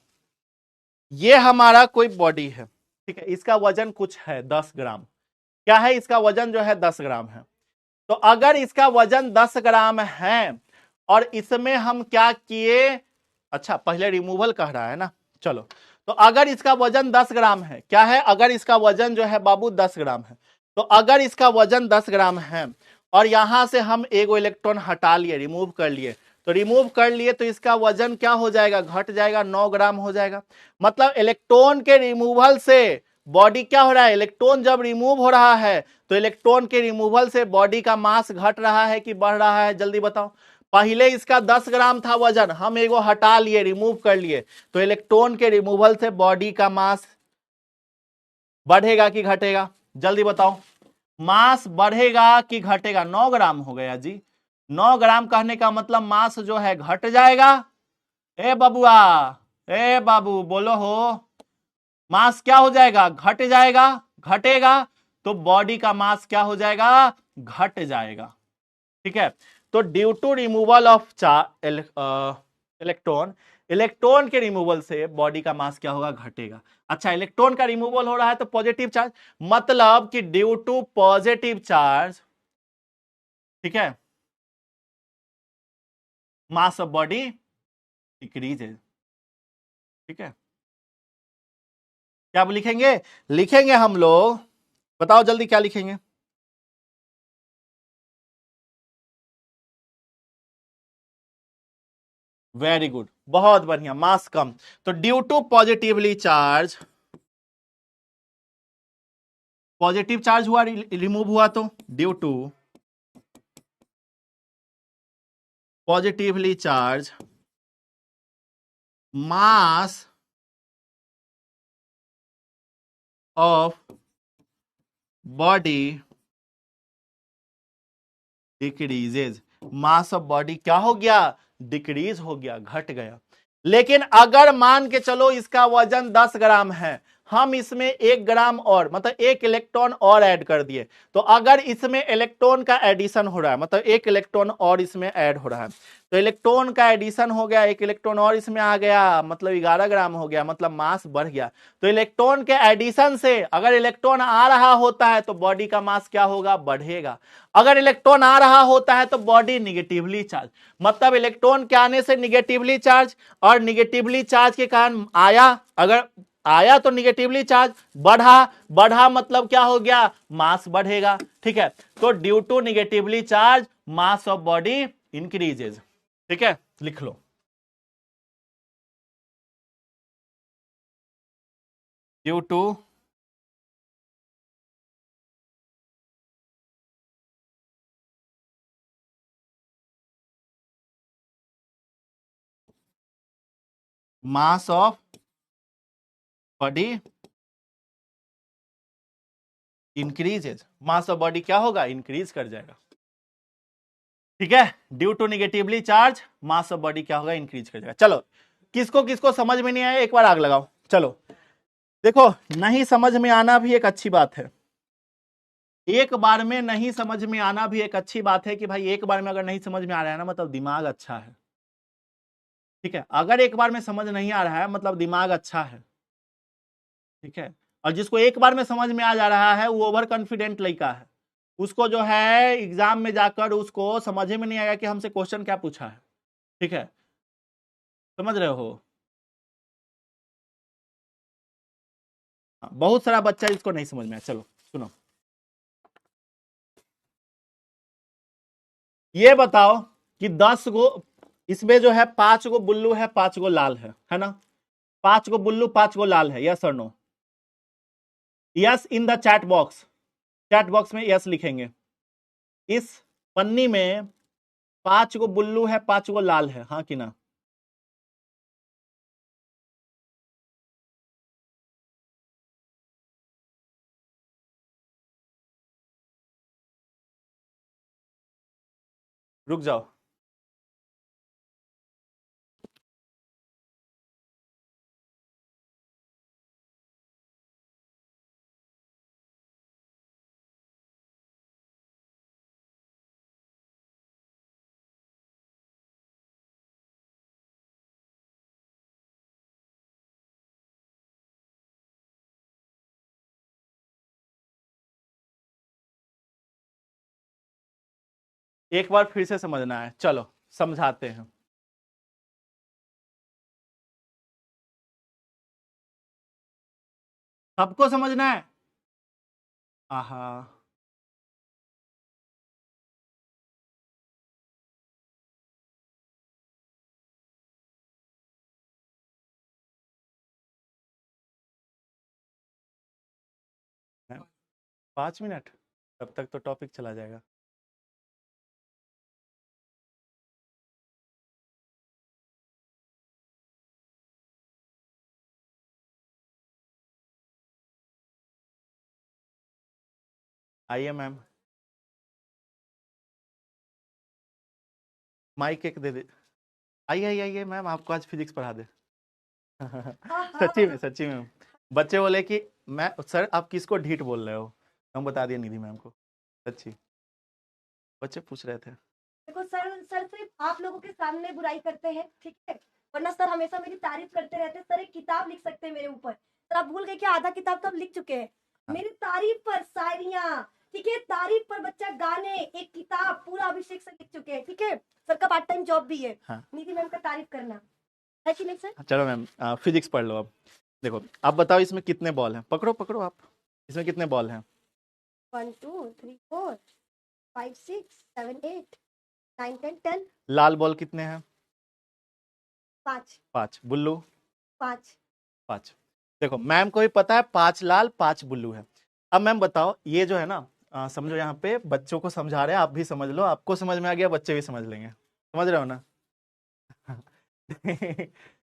Speaker 1: ये हमारा कोई बॉडी है, ठीक है, इसका वजन कुछ है 10 ग्राम, क्या है इसका वजन जो है 10 ग्राम है। तो अगर इसका वजन 10 ग्राम है और इसमें हम क्या किए, अच्छा पहले रिमूवल कह रहा है ना, चलो तो अगर इसका वजन 10 ग्राम है, क्या है, अगर इसका वजन जो है बाबू 10 ग्राम है, तो अगर इसका वजन 10 ग्राम है और यहां से हम एगो इलेक्ट्रॉन हटा लिए, रिमूव कर लिए, तो रिमूव कर लिए तो इसका वजन क्या हो जाएगा, घट जाएगा, 9 ग्राम हो जाएगा। मतलब इलेक्ट्रॉन के रिमूवल से बॉडी क्या हो रहा है, इलेक्ट्रॉन जब रिमूव हो रहा है तो इलेक्ट्रॉन के रिमूवल से बॉडी का मास घट रहा है कि बढ़ रहा है, जल्दी बताओ। पहले इसका 10 ग्राम था वजन, हम एगो हटा लिए, रिमूव कर लिए, तो इलेक्ट्रॉन के रिमूवल से बॉडी का मास बढ़ेगा कि घटेगा, जल्दी बताओ, मास बढ़ेगा कि घटेगा, 9 ग्राम हो गया जी, 9 ग्राम कहने का मतलब मास जो है घट जाएगा। ए बबुआ, ए बाबू बोलो हो, मास क्या हो जाएगा, घट जाएगा, घटेगा तो बॉडी का मास क्या हो जाएगा, घट जाएगा। ठीक है, तो due to removal of electron, electron के रिमूवल से बॉडी का मास क्या होगा, घटेगा। अच्छा इलेक्ट्रॉन का रिमूवल हो रहा है तो पॉजिटिव चार्ज, मतलब कि ड्यू टू पॉजिटिव चार्ज, ठीक है, मास ऑफ बॉडी डिक्रीजेज। ठीक है, क्या लिखेंगे, लिखेंगे हम लोग, बताओ जल्दी क्या लिखेंगे, वेरी गुड, बहुत बढ़िया, मास कम, तो due to positively charge, positive charge हुआ, रिमूव हुआ, तो due to positively charge mass of body decreases, mass of body क्या हो गया, डिक्रीज हो गया, घट गया। लेकिन अगर मान के चलो इसका वजन 10 ग्राम है, हम इसमें 1 ग्राम और मतलब 1 इलेक्ट्रॉन और ऐड कर दिए, तो अगर इसमें इलेक्ट्रॉन का एडिशन हो रहा है, मतलब 1 इलेक्ट्रॉन और इसमें ऐड हो रहा है, तो इलेक्ट्रॉन का एडिशन हो गया, 1 इलेक्ट्रॉन और इसमें आ गया, मतलब 11 ग्राम हो गया, मतलब मास बढ़ गया। तो इलेक्ट्रॉन के एडिशन से अगर इलेक्ट्रॉन आ रहा होता है तो बॉडी का मास क्या होगा, बढ़ेगा। अगर इलेक्ट्रॉन आ रहा होता है तो बॉडी निगेटिवली चार्ज, मतलब इलेक्ट्रॉन के आने से निगेटिवली चार्ज, और निगेटिवली चार्ज के कारण आया, अगर आया तो निगेटिवली चार्ज, बढ़ा, बढ़ा मतलब क्या हो गया, मास बढ़ेगा। ठीक है, तो due to negatively charge mass of body increases. ठीक है, लिख लो, due to mass of body increases, mass of body क्या होगा, इंक्रीज कर जाएगा। ठीक है, due to negatively charge mass of body क्या होगा, इंक्रीज कर जाएगा। चलो, किसको किसको समझ में नहीं आया एक बार आग लगाओ। चलो देखो, नहीं समझ में आना भी एक अच्छी बात है, एक बार में नहीं समझ में आना भी एक अच्छी बात है कि भाई एक बार में अगर नहीं समझ में आ रहा है ना, मतलब दिमाग अच्छा है। ठीक है, अगर एक बार में समझ नहीं आ रहा है मतलब दिमाग अच्छा है। ठीक है, और जिसको एक बार में समझ में आ जा रहा है वो ओवर कॉन्फिडेंट लड़का है, उसको जो है एग्जाम में जाकर उसको समझ में नहीं आएगा कि हमसे क्वेश्चन क्या पूछा है। ठीक है, समझ रहे हो। बहुत सारा बच्चा इसको नहीं समझ में आया। चलो सुनो, ये बताओ कि 10 गो इसमें जो है 5 गो बुल्लू है, 5 गो लाल है ना, 5 गो बुल्लू 5 गो लाल है, यस और no. Yes in the chat box में यस लिखेंगे। इस पन्नी में 5 गो बुल्लू है, 5 गो लाल है, हाँ कि ना। रुक जाओ, एक बार फिर से समझना है, चलो समझाते हैं। सबको समझना है। आहा, 5 मिनट, तब तक तो टॉपिक चला जाएगा। आइए मैम, माइक एक दे दे। आइए आइए आइए मैम, आपको आज फिजिक्स पढ़ा दे। सच्ची में बच्चे बोले कि मैं सर आप किसको ढीठ बोल रहे हो, हम बता दिए निधि मैम को। सच्ची बच्चे पूछ रहे थे।
Speaker 2: देखो सर, सर सिर्फ आप लोगों के सामने बुराई करते हैं, ठीक है, वरना सर हमेशा मेरी तारीफ करते रहते हैं। सर एक किताब लिख सकते हैं मेरे ऊपर। सर आप भूल गए कि आधा किताब तो आप लिख चुके हैं।
Speaker 1: हाँ।
Speaker 2: मेरी तारीफ पर शायरियां, ठीक है, तारीफ पर बच्चा गाने, एक किताब पूरा अभिषेक सर लिख चुके हैं। ठीक है, सर का पार्ट टाइम जॉब भी है।
Speaker 1: हाँ।
Speaker 2: निधि मैम का तारीफ करना है कि नहीं सर।
Speaker 1: चलो मैम, फिजिक्स पढ़ लो अब। देखो आप बताओ इसमें कितने बॉल हैं, पकड़ो पकड़ो आप, इसमें कितने बॉल हैं।
Speaker 2: 1 2 3 4 5 6 7 8 9 10 10।
Speaker 1: लाल बॉल कितने हैं,
Speaker 2: 5
Speaker 1: 5। बुल्लू
Speaker 2: 5।
Speaker 1: 5। देखो मैम को भी पता है 5 लाल 5 बुल्लू है। अब मैम बताओ, ये जो है ना, समझो यहाँ पे बच्चों को समझा रहे हैं, आप भी समझ लो, आपको समझ में आ गया बच्चे भी समझ लेंगे, समझ रहे हो ना।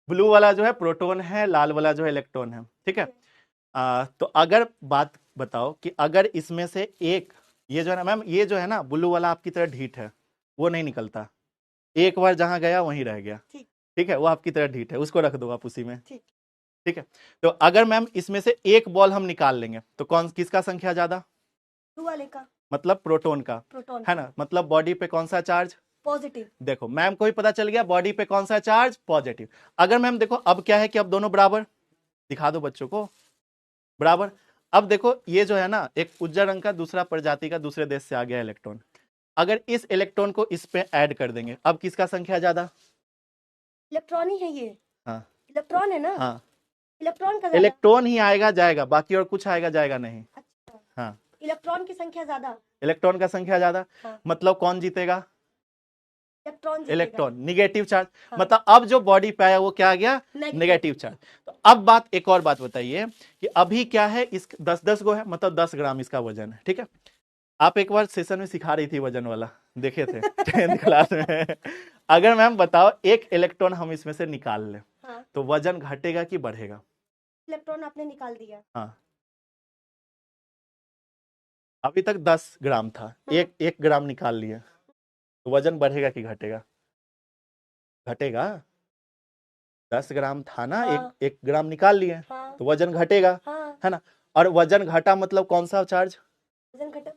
Speaker 1: ब्लू वाला जो है प्रोटॉन है, लाल वाला जो है इलेक्ट्रॉन है। ठीक है, तो अगर बात बताओ कि अगर इसमें से एक, ये जो है ना मैम, ये जो है ना ब्लू वाला आपकी तरह ढीठ है, वो नहीं निकलता, एक बार जहां गया वहीं रह गया। ठीक है, वो आपकी तरह ढीठ है, उसको रख दो आप उसी में। ठीक है, तो अगर मैम इसमें से एक बॉल हम निकाल लेंगे तो कौन किसका संख्या ज्यादा,
Speaker 2: 2 वाले का,
Speaker 1: मतलब प्रोटॉन का,
Speaker 2: प्रोटॉन
Speaker 1: है ना, मतलब बॉडी पे कौन सा चार्ज,
Speaker 2: पॉजिटिव।
Speaker 1: देखो मैम को ही पता चल गया बॉडी पे कौन सा चार्ज, पॉजिटिव। अगर मैम देखो अब क्या है कि अब दोनों बराबर, दिखा दो बच्चों को, बराबर। अब देखो ये जो है ना, एक उज्जर रंग का दूसरा प्रजाति का दूसरे देश से आ गया इलेक्ट्रॉन, अगर इस इलेक्ट्रॉन को इस पे ऐड कर देंगे, अब किसका संख्या ज्यादा,
Speaker 2: इलेक्ट्रॉन ही है ये,
Speaker 1: हाँ
Speaker 2: इलेक्ट्रॉन है ना,
Speaker 1: हाँ,
Speaker 2: इलेक्ट्रॉन का ज्यादा।
Speaker 1: इलेक्ट्रॉन ही आएगा जाएगा, बाकी और कुछ आएगा जाएगा नहीं।
Speaker 2: अच्छा,
Speaker 1: हाँ,
Speaker 2: इलेक्ट्रॉन की संख्या ज्यादा,
Speaker 1: इलेक्ट्रॉन का संख्या ज्यादा,
Speaker 2: हाँ,
Speaker 1: मतलब कौन जीतेगा,
Speaker 2: इलेक्ट्रॉन जीतेगा।
Speaker 1: इलेक्ट्रॉन, निगेटिव चार्ज,
Speaker 2: हाँ।
Speaker 1: मतलब अब जो बॉडी पे आया वो क्या आ गया, नेगेटिव चार्ज। तो अब बात, एक और बात बताइए कि अभी क्या है, इस 10-10 गो है, मतलब 10 ग्राम इसका वजन है, ठीक है। आप एक बार सेशन में सिखा रही थी वजन वाला, देखे थे 10th क्लास में। अगर मैम बताओ एक इलेक्ट्रॉन हम इसमें से निकाल लें,
Speaker 2: हाँ,
Speaker 1: तो वजन घटेगा कि बढ़ेगा,
Speaker 2: इलेक्ट्रॉन आपने निकाल दिया,
Speaker 1: हाँ, अभी तक 10 ग्राम था,
Speaker 2: हाँ।
Speaker 1: एक ग्राम निकाल लिया, तो वजन बढ़ेगा कि घटेगा, घटेगा, 10 ग्राम था ना,
Speaker 2: हाँ,
Speaker 1: एक ग्राम निकाल लिए,
Speaker 2: हाँ,
Speaker 1: तो वजन घटेगा,
Speaker 2: हाँ,
Speaker 1: है ना। और वजन घटा मतलब कौन सा चार्ज,
Speaker 2: वजन घटा,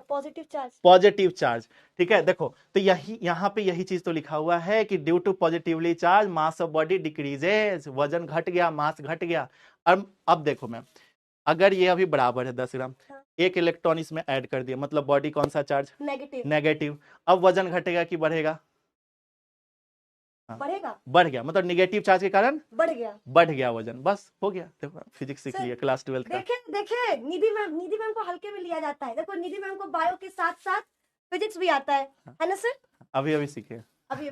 Speaker 2: पॉजिटिव चार्ज,
Speaker 1: पॉजिटिव चार्ज, ठीक है। देखो तो यही यहाँ पे यही चीज तो लिखा हुआ है कि due to positively charge mass of body decreases, वजन घट गया, मास घट गया। अब देखो मैम, अगर ये अभी बराबर है 10 ग्राम,
Speaker 2: हाँ।
Speaker 1: एक इलेक्ट्रॉन इसमें ऐड कर दिया, मतलब बॉडी कौन सा चार्ज,
Speaker 2: नेगेटिव,
Speaker 1: नेगेटिव। अब वजन घटेगा कि बढ़ेगा, हाँ,
Speaker 2: बढ़ेगा,
Speaker 1: बढ़ गया, मतलब निगेटिव चार्ज के कारण
Speaker 2: बढ़ गया
Speaker 1: वजन, बस हो गया। देखो फिजिक्स सीख
Speaker 2: सर,
Speaker 1: लिया क्लास 12 का।
Speaker 2: देखे निधि मैम को हल्के में लिया जाता है, देखो निधि मैम को बायो के साथ साथ फिजिक्स भी आता है ना सर,
Speaker 1: अभी सीखे।
Speaker 2: अभी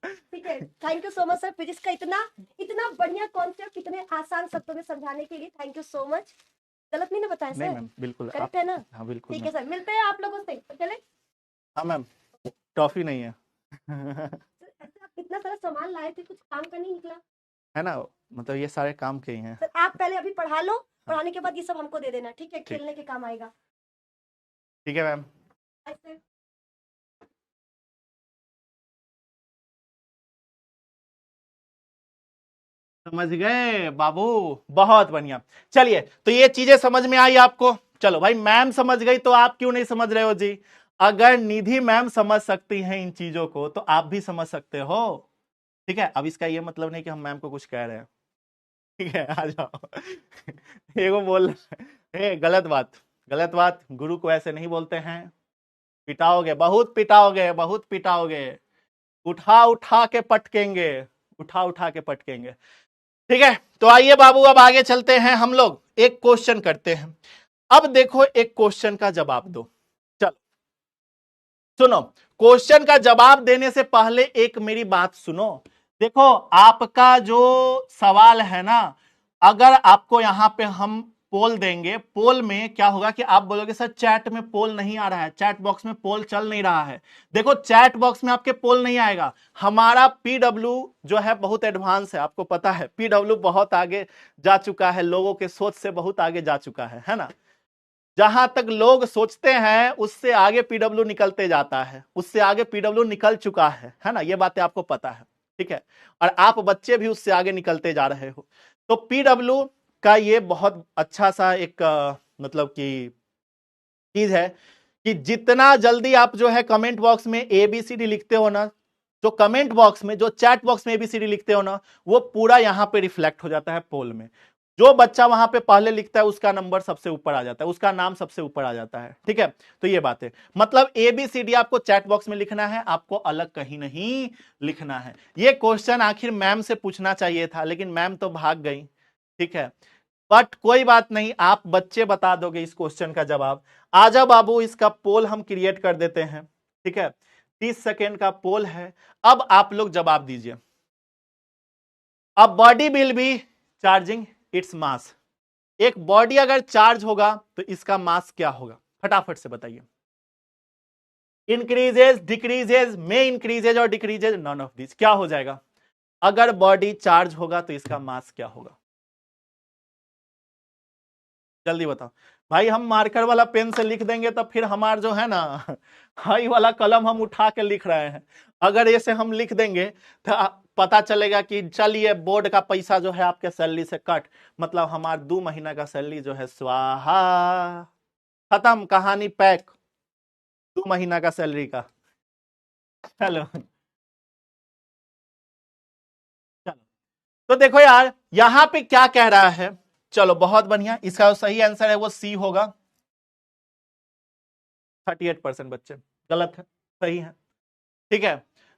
Speaker 2: ठीक है, thank you so much sir, physics का इतना बढ़िया कॉन्सेप्ट इतने आसान शब्दों में समझाने के लिए थैंक यू सो मच। गलत नहीं ना बताया
Speaker 1: नहीं
Speaker 2: सर,
Speaker 1: मैम, बिल्कुल
Speaker 2: करेक्ट है ना,
Speaker 1: हाँ बिल्कुल
Speaker 2: ठीक है सर, मिलते हैं आप लोगों से, चले।
Speaker 1: हाँ मैम, टॉफी नहीं है।
Speaker 2: ऐसा इतना सारा सामान लाए थे, कुछ काम का नहीं निकला
Speaker 1: है ना, मतलब ये सारे काम के ही हैं।
Speaker 2: सर, आप पहले अभी पढ़ा लो, पढ़ाने के बाद ये सब हमको दे देना, ठीक है, खेलने के काम आएगा।
Speaker 1: ठीक है मैम।
Speaker 2: ऐसे
Speaker 1: समझ गए बाबू, बहुत बढ़िया। चलिए, तो ये चीजें समझ में आई आपको, चलो भाई, मैम समझ गई तो आप क्यों नहीं समझ रहे हो जी। अगर निधि मैम समझ सकती हैं इन चीजों को तो आप भी समझ सकते हो, ठीक है। अब इसका ये मतलब नहीं कि हम मैम को कुछ कह रहे हैं, ठीक है, आ जाओ। एगो बोल, गलत बात, गलत बात, गुरु को ऐसे नहीं बोलते हैं, पिटाओगे, बहुत पिटाओगे, बहुत पिटाओगे, उठा उठा के पटकेंगे, उठा उठा के पटकेंगे, ठीक है। तो आइए बाबू, अब आगे चलते हैं, हम लोग एक क्वेश्चन करते हैं। अब देखो, एक क्वेश्चन का जवाब दो, चलो सुनो, क्वेश्चन का जवाब देने से पहले एक मेरी बात सुनो। देखो, आपका जो सवाल है ना, अगर आपको यहां पे हम पोल देंगे, पोल में क्या होगा कि आप बोलोगे सर चैट में पोल नहीं आ रहा है, चैट बॉक्स में पोल चल नहीं रहा है। देखो, चैट बॉक्स में आपके पोल नहीं आएगा, हमारा पीडब्ल्यू जो है बहुत एडवांस है, आपको पता है पीडब्ल्यू बहुत आगे जा चुका है, लोगों के सोच से बहुत आगे जा चुका है ना। जहां तक लोग सोचते हैं उससे आगे पीडब्ल्यू निकलते जाता है, उससे आगे पीडब्ल्यू निकल चुका है ना, ये बातें आपको पता है, ठीक है। और आप बच्चे भी उससे आगे निकलते जा रहे हो। तो पीडब्ल्यू का ये बहुत अच्छा सा एक मतलब कि चीज है कि जितना जल्दी आप जो है कमेंट बॉक्स में ABCD लिखते हो ना, जो कमेंट बॉक्स में, जो चैट बॉक्स में ABCD लिखते हो ना, वो पूरा यहां पे रिफ्लेक्ट हो जाता है पोल में। जो बच्चा वहां पे पहले लिखता है उसका नंबर सबसे ऊपर आ जाता है, उसका नाम सबसे ऊपर आ जाता है, ठीक है। तो ये बात है, मतलब ABCD आपको चैट बॉक्स में लिखना है, आपको अलग कहीं नहीं लिखना है। ये क्वेश्चन आखिर मैम से पूछना चाहिए था, लेकिन मैम तो भाग गई, ठीक है। बट कोई बात नहीं, आप बच्चे बता दोगे इस क्वेश्चन का जवाब। आजा बाबू, इसका पोल हम क्रिएट कर देते हैं, ठीक है। 30 सेकेंड का पोल है, अब आप लोग जवाब दीजिए। अब body will B charging its mass, एक बॉडी अगर चार्ज होगा तो इसका मास क्या होगा, फटाफट से बताइए। इंक्रीजेज, डिक्रीजेज, में इंक्रीजेज और डिक्रीजेज, नॉन ऑफ दिस, क्या हो जाएगा। अगर बॉडी चार्ज होगा तो इसका मास क्या होगा, जल्दी बताओ। भाई हम मार्कर वाला पेन से लिख देंगे तो फिर हमारा जो है ना हाई वाला कलम हम उठा के लिख रहे हैं, अगर ऐसे हम लिख देंगे तो पता चलेगा कि चलिए बोर्ड का पैसा जो है आपके सैलरी से कट, मतलब हमारा 2 महीना का सैलरी जो है स्वाहा, खत्म कहानी पैक 2 महीना का सैलरी का। चलो चलो, तो देखो यार यहां पे क्या कह रहा है, चलो बहुत बढ़िया, इसका जो सही आंसर है वो सी होगा। 38% बच्चे गलत है, सही है। ठीक है,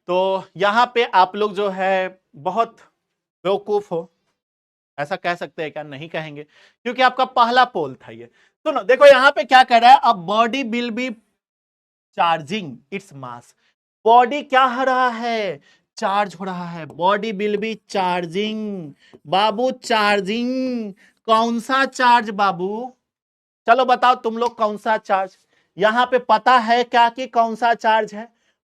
Speaker 1: तो यहां पे आप लोग जो है बहुत बेवकूफ हो, ऐसा कह सकते हैं क्या? नहीं कहेंगे, क्योंकि आपका पहला पोल था ये। सुनो देखो यहां पे क्या कह रहा है, अब body will B charging its mass, body क्या हो रहा है, चार्ज हो रहा है, body will B charging. Babu charging, कौन सा चार्ज बाबू? चलो बताओ तुम लोग कौन सा चार्ज, यहां पे पता है क्या कि कौन सा चार्ज है,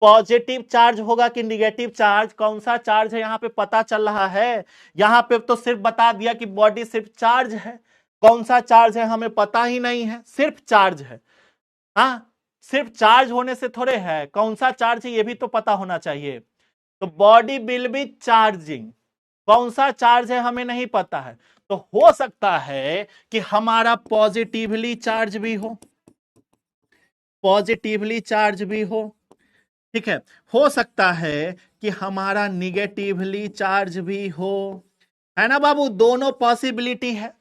Speaker 1: पॉजिटिव चार्ज होगा कि निगेटिव चार्ज, कौन सा चार्ज है यहां पे पता चल रहा है? यहां पे तो सिर्फ बता दिया कि बॉडी सिर्फ चार्ज है, कौन सा चार्ज है हमें पता ही नहीं है, सिर्फ चार्ज है। हाँ, सिर्फ चार्ज होने से थोड़े है, कौन सा चार्ज है ये भी तो पता होना चाहिए। तो बॉडी विल बी चार्जिंग, कौन सा चार्ज है हमें नहीं पता है, तो हो सकता है कि हमारा पॉजिटिवली चार्ज भी हो, पॉजिटिवली चार्ज भी हो, ठीक हो सकता है कि हमारा निगेटिवली चार्ज भी हो, है ना बाबू? दोनों पॉसिबिलिटी है,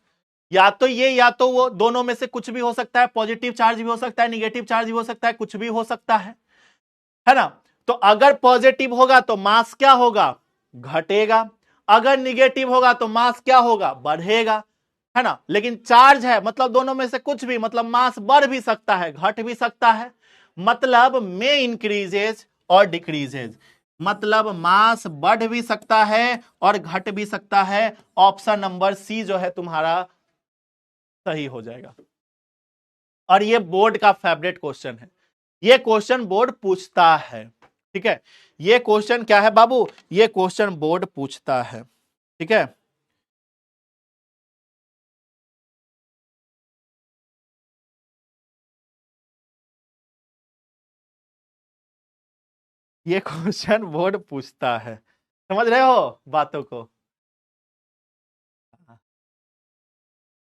Speaker 1: या तो ये या तो वो, दोनों में से कुछ भी हो सकता है, पॉजिटिव चार्ज भी हो सकता है, निगेटिव चार्ज भी हो सकता है, कुछ भी हो सकता है ना? तो अगर पॉजिटिव होगा तो मास क्या होगा, घटेगा, अगर निगेटिव होगा तो मास क्या होगा, बढ़ेगा, है ना? लेकिन चार्ज है मतलब दोनों में से कुछ भी, मतलब मास बढ़ भी सकता है घट भी सकता है, मतलब में इंक्रीजेज और डिक्रीजेज, मतलब मास बढ़ भी सकता है और घट भी सकता है। ऑप्शन नंबर सी जो है तुम्हारा सही हो जाएगा। और ये बोर्ड का फेवरेट क्वेश्चन है, ये क्वेश्चन बोर्ड पूछता है, ठीक है? ये क्वेश्चन क्या है बाबू, ये क्वेश्चन बोर्ड पूछता है, ठीक है? ये क्वेश्चन बोर्ड पूछता है, समझ रहे हो बातों को?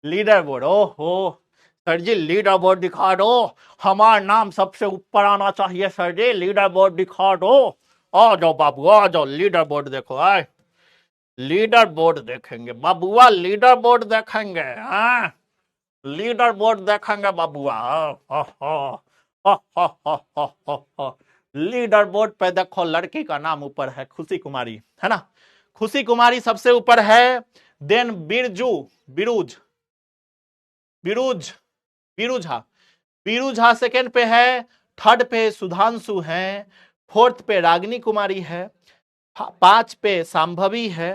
Speaker 1: लीडर बोर्ड, ओहो सर जी लीडर बोर्ड दिखा दो, हमारा नाम सबसे ऊपर आना चाहिए सर जी, लीडर बोर्ड दिखा दो। आ जाओ बाबू आ जाओ, लीडर बोर्ड देखो, आए लीडर बोर्ड देखेंगे बाबुआ, लीडर बोर्ड देखेंगे, हाँ लीडर बोर्ड देखेंगे बाबुआ। लीडर बोर्ड पे देखो लड़की का नाम ऊपर है, खुशी कुमारी, है ना? खुशी कुमारी सबसे ऊपर है, देन बिरजू, बिरुज, बिरुज, बीरू झा, बीरू झा सेकेंड पे है, थर्ड पे सुधांशु है, फोर्थ पे रागिनी कुमारी है, 5 पे सांभवी है,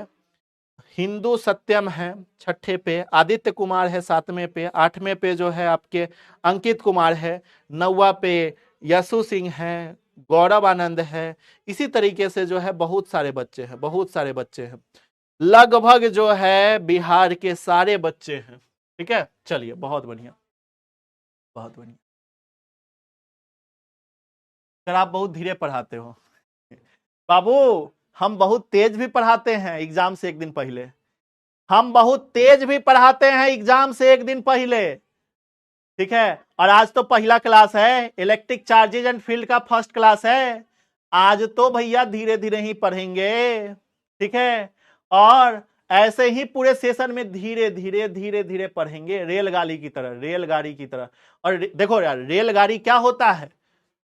Speaker 1: हिंदू सत्यम है, छठे पे आदित्य कुमार है, 7वें पे, 8वें पे जो है आपके अंकित कुमार है, 9वां पे यशु सिंह है, गौरव आनंद है। इसी तरीके से जो है बहुत सारे बच्चे हैं, बहुत सारे बच्चे हैं, लगभग जो है बिहार के सारे बच्चे हैं, ठीक है? चलिए बहुत बढ़िया, बहुत बढ़िया। सर आप बहुत धीरे पढ़ाते हो बाबू, हम बहुत तेज भी पढ़ाते हैं एग्जाम से एक दिन पहले, हम बहुत तेज भी पढ़ाते हैं एग्जाम से एक दिन पहले, ठीक है? और आज तो पहला क्लास है, इलेक्ट्रिक चार्जेज एंड फील्ड का फर्स्ट क्लास है, आज तो भैया धीरे धीरे ही पढ़ेंगे, ठीक है? और ऐसे ही पूरे सेशन में धीरे धीरे धीरे धीरे पढ़ेंगे, रेलगाड़ी की तरह, रेलगाड़ी की तरह। और देखो यार रेलगाड़ी क्या होता है,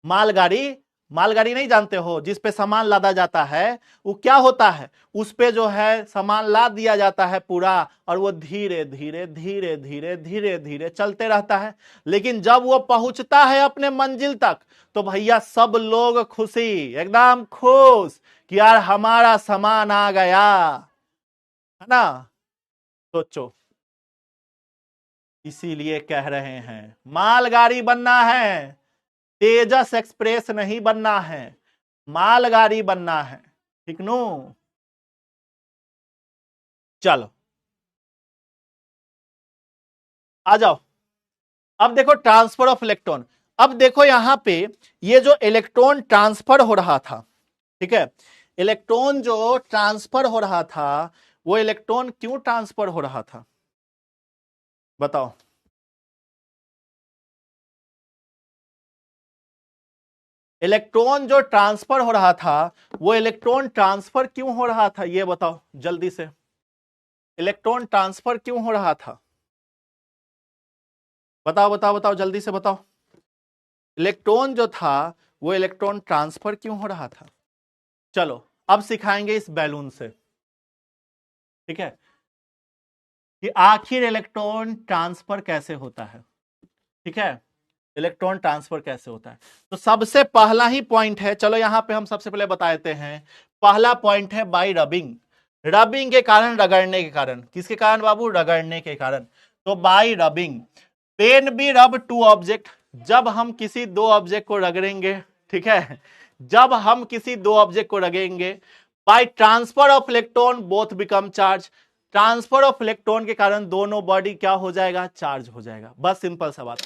Speaker 1: मालगाड़ी, मालगाड़ी नहीं जानते हो जिस पे सामान लादा जाता है, वो क्या होता है, उस पे जो है सामान लाद दिया जाता है पूरा, और वो धीरे धीरे धीरे धीरे धीरे धीरे चलते रहता है, लेकिन जब वो पहुंचता है अपने मंजिल तक तो भैया सब लोग खुशी, एकदम खुश कि यार हमारा सामान आ गया, है ना? सोचो, इसीलिए कह रहे हैं मालगाड़ी बनना है, तेजस एक्सप्रेस नहीं बनना है, मालगाड़ी बनना है, ठीक नो? चलो आ जाओ, अब देखो ट्रांसफर ऑफ इलेक्ट्रॉन। अब देखो यहां पे ये जो इलेक्ट्रॉन ट्रांसफर हो रहा था, ठीक है, इलेक्ट्रॉन जो ट्रांसफर हो रहा था, वो इलेक्ट्रॉन क्यों ट्रांसफर हो रहा था बताओ। इलेक्ट्रॉन जो ट्रांसफर हो रहा था, वो इलेक्ट्रॉन ट्रांसफर क्यों हो रहा था ये बताओ जल्दी से। इलेक्ट्रॉन ट्रांसफर क्यों हो रहा था, बताओ बताओ बताओ जल्दी से बताओ। इलेक्ट्रॉन जो था वो इलेक्ट्रॉन ट्रांसफर क्यों हो रहा था। चलो अब सिखाएंगे इस बैलून से, ठीक है, कि आखिर इलेक्ट्रॉन ट्रांसफर कैसे होता है। ठीक है, इलेक्ट्रॉन ट्रांसफर कैसे होता है। तो सबसे पहला ही पॉइंट है, चलो यहां पे हम सबसे पहले बता देते हैं। पहला पॉइंट है बाय रबिंग। रबिंग के कारण, रगड़ने के कारण। किसके कारण बाबू, रगड़ने के कारण। तो बाय रबिंग, पेन बी रब टू ऑब्जेक्ट, जब हम किसी दो ऑब्जेक्ट को रगड़ेंगे, ठीक है, जब हम किसी दो ऑब्जेक्ट को रगड़ेंगे, by transfer of electron both become charge. Transfer of electron के कारण दोनों बॉडी क्या हो जाएगा, चार्ज हो जाएगा। बस सिंपल सा बात।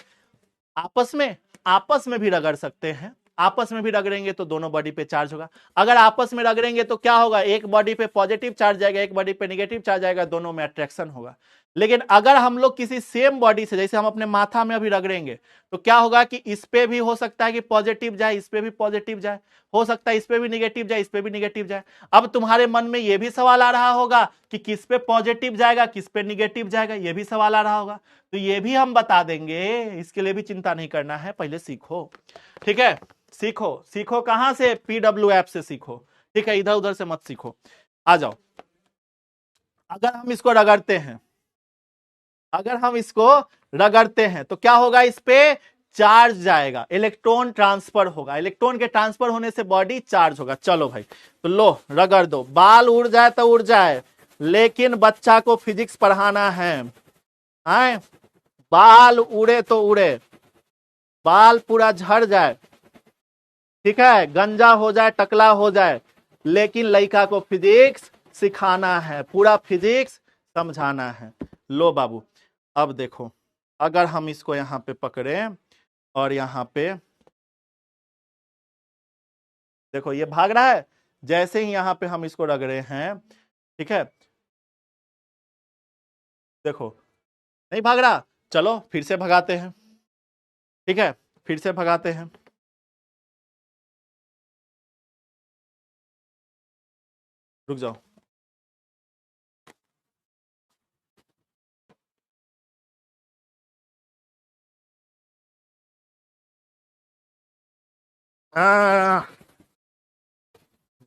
Speaker 1: आपस में भी रगड़ सकते हैं, आपस में भी रगड़ेंगे तो दोनों बॉडी पे चार्ज होगा। अगर आपस में रगड़ेंगे तो क्या होगा, एक बॉडी पे पॉजिटिव चार्ज जाएगा, एक बॉडी पे नेगेटिव चार्ज आएगा, दोनों में अट्रैक्शन होगा। लेकिन अगर हम लोग किसी सेम बॉडी से, जैसे हम अपने माथा में अभी रगड़ेंगे, तो क्या होगा कि इस पे भी हो सकता है कि पॉजिटिव जाए, इस पे भी पॉजिटिव जाए, हो सकता है इस पे भी निगेटिव जाए, इस पे भी निगेटिव जाए। अब तुम्हारे मन में यह भी सवाल आ रहा होगा कि किस पे पॉजिटिव जाएगा, किस पे निगेटिव जाएगा, यह भी सवाल आ रहा होगा। तो ये भी हम बता देंगे, इसके लिए भी चिंता नहीं करना है, पहले सीखो। ठीक है, सीखो। सीखो कहां से, पीडब्ल्यू ऐप से सीखो। ठीक है, इधर उधर से मत सीखो, आ जाओ। अगर हम इसको रगड़ते हैं, अगर हम इसको रगड़ते हैं तो क्या होगा, इस पे चार्ज जाएगा, इलेक्ट्रॉन ट्रांसफर होगा। इलेक्ट्रॉन के ट्रांसफर होने से बॉडी चार्ज होगा। चलो भाई, तो लो रगड़ दो। बाल उड़ जाए तो उड़ जाए, लेकिन बच्चा को फिजिक्स पढ़ाना है। बाल उड़े तो उड़े, बाल पूरा झड़ जाए, ठीक है, गंजा हो जाए, टकला हो जाए, लेकिन लड़का को फिजिक्स सिखाना है, पूरा फिजिक्स समझाना है। लो बाबू, अब देखो, अगर हम इसको यहां पे पकड़े और यहां पे देखो ये भाग रहा है, जैसे ही यहां पे हम इसको रगड़े हैं, ठीक है, देखो नहीं भाग रहा। चलो फिर से भगाते हैं, ठीक है, फिर से भगाते हैं। रुक जाओ।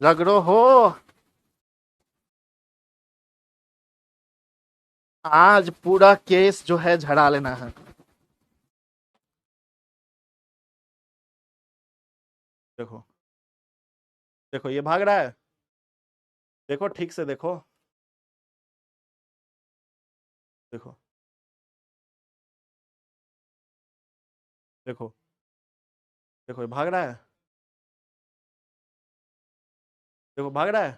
Speaker 1: रगड़ो हो, आज पूरा केस जो है झड़ा लेना है। देखो देखो ये भाग रहा है, देखो ठीक से देखो, देखो देखो देखो ये भाग रहा है, देखो भाग रहा है,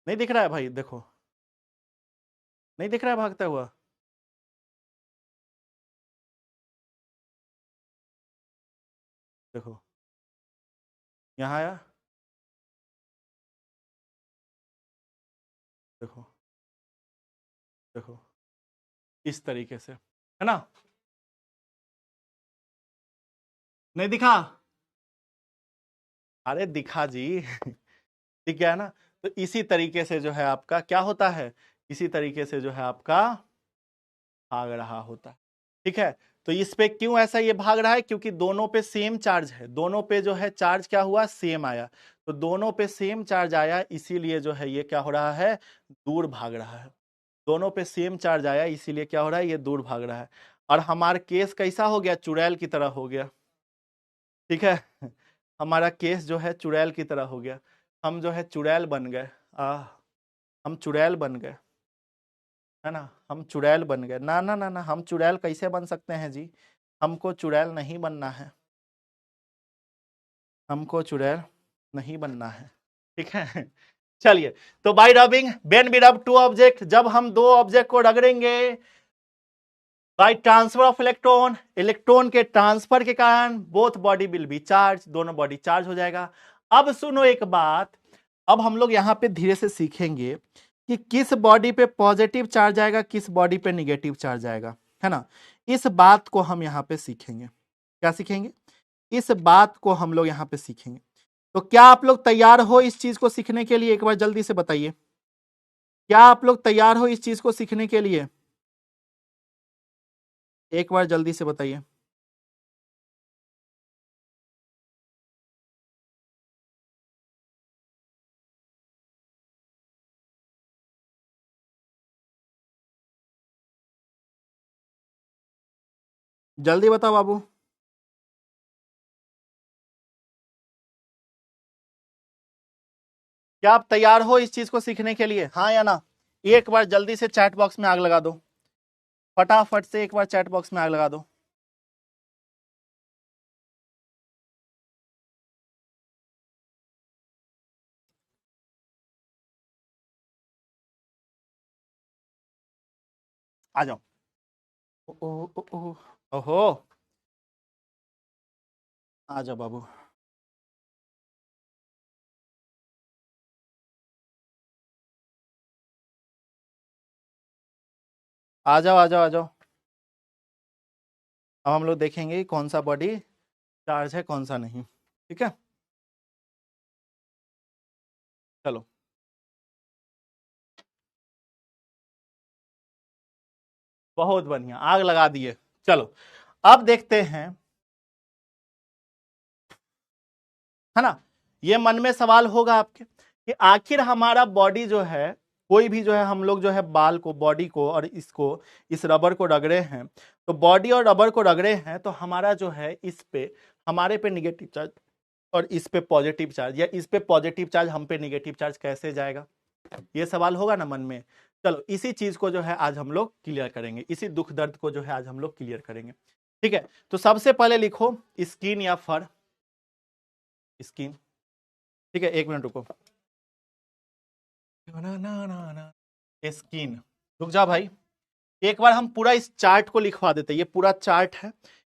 Speaker 1: नहीं दिख रहा है भाई, देखो नहीं दिख रहा है भागता हुआ। देखो यहाँ आया, देखो देखो इस तरीके से, है ना, नहीं दिखा, अरे दिखा जी दिख गया ना। तो इसी तरीके से जो है आपका क्या होता है, इसी तरीके से जो है आपका भाग रहा होता है। ठीक है, तो इस पे क्यों ऐसा ये भाग रहा है, क्योंकि दोनों पे सेम चार्ज है, दोनों पे जो है चार्ज क्या हुआ, सेम आया। तो दोनों पे सेम चार्ज आया, इसीलिए जो है ये क्या हो रहा है, दूर भाग रहा है। दोनों पे सेम चार्ज आया, इसीलिए क्या हो रहा है, ये दूर भाग रहा है। और हमारा केस कैसा हो गया, चुड़ैल की तरह हो गया। ठीक है हमारा केस जो है चुड़ैल की तरह हो गया, हम जो है चुड़ैल बन गए। हम चुड़ैल बन गए, है ना, हम चुड़ैल बन गए। ना ना ना ना, हम चुड़ैल कैसे बन सकते हैं जी, हमको चुड़ैल नहीं बनना है, हमको चुड़ैल नहीं बनना है। ठीक है चलिए, तो by rubbing, when we rub two object, जब हम दो ऑब्जेक्ट को रगड़ेंगे, by transfer of electron, electron के ट्रांसफर के कारण both body will be charge, दोनों बॉडी चार्ज हो जाएगा। अब सुनो एक बात, अब हम लोग यहां पे धीरे से सीखेंगे कि किस बॉडी पे पॉजिटिव चार्ज आएगा, किस बॉडी पे निगेटिव चार्ज आएगा, है ना। इस बात को हम यहां पे सीखेंगे। क्या सीखेंगे? इस बात को हम लोग यहां पे सीखेंगे। तो क्या आप लोग तैयार हो इस चीज को सीखने के लिए? एक बार जल्दी से बताइए, क्या आप लोग तैयार हो इस चीज को सीखने के लिए? एक बार जल्दी से बताइए। जल्दी बताओ बाबू। क्या आप तैयार हो इस चीज को सीखने के लिए, हाँ या ना? एक बार जल्दी से चैट बॉक्स में आग लगा दो, फटाफट से एक बार चैट बॉक्स में आग लगा दो। आ जाओ। ओहो, आ जाओ बाबू। आ जाओ, आ जाओ, आ जाओ। अब हम लोग देखेंगे कौन सा बॉडी चार्ज है, कौन सा नहीं। ठीक है, चलो। बहुत बढ़िया, आग लगा दिए। चलो अब देखते हैं, है ना। ये मन में सवाल होगा आपके कि आखिर हमारा बॉडी जो है, कोई भी जो है, हम लोग जो है बाल को, बॉडी को और इसको, इस रबर को रगड़े हैं, तो बॉडी और रबर को रगड़े हैं, तो हमारा जो है इस पे, हमारे पे निगेटिव चार्ज और इस पे पॉजिटिव चार्ज, या इस पे पॉजिटिव चार्ज हम पे निगेटिव चार्ज कैसे जाएगा, ये सवाल होगा ना मन में। चलो इसी चीज को जो है आज हम लोग क्लियर करेंगे, इसी दुख दर्द को जो है आज हम लोग क्लियर करेंगे। ठीक है, तो सबसे पहले लिखो स्किन या फर। स्किन, ठीक है, एक मिनट रुको। स्किन, रुक जा भाई, एक बार हम पूरा इस चार्ट को लिखवा देते हैं। ये पूरा चार्ट है,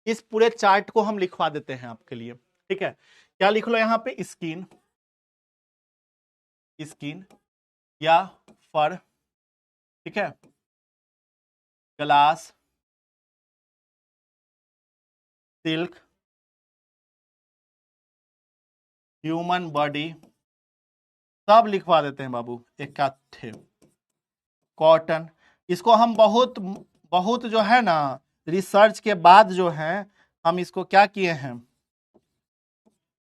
Speaker 1: इस पूरे चार्ट को हम लिखवा देते हैं आपके लिए। ठीक है, क्या लिख लो यहाँ पे? स्किन, स्किन या फर, ठीक है, ग्लास, सिल्क, ह्यूमन बॉडी, सब लिखवा देते हैं बाबू इकट्ठे। कॉटन, इसको हम बहुत बहुत जो है ना, रिसर्च के बाद जो है हम इसको क्या किए हैं,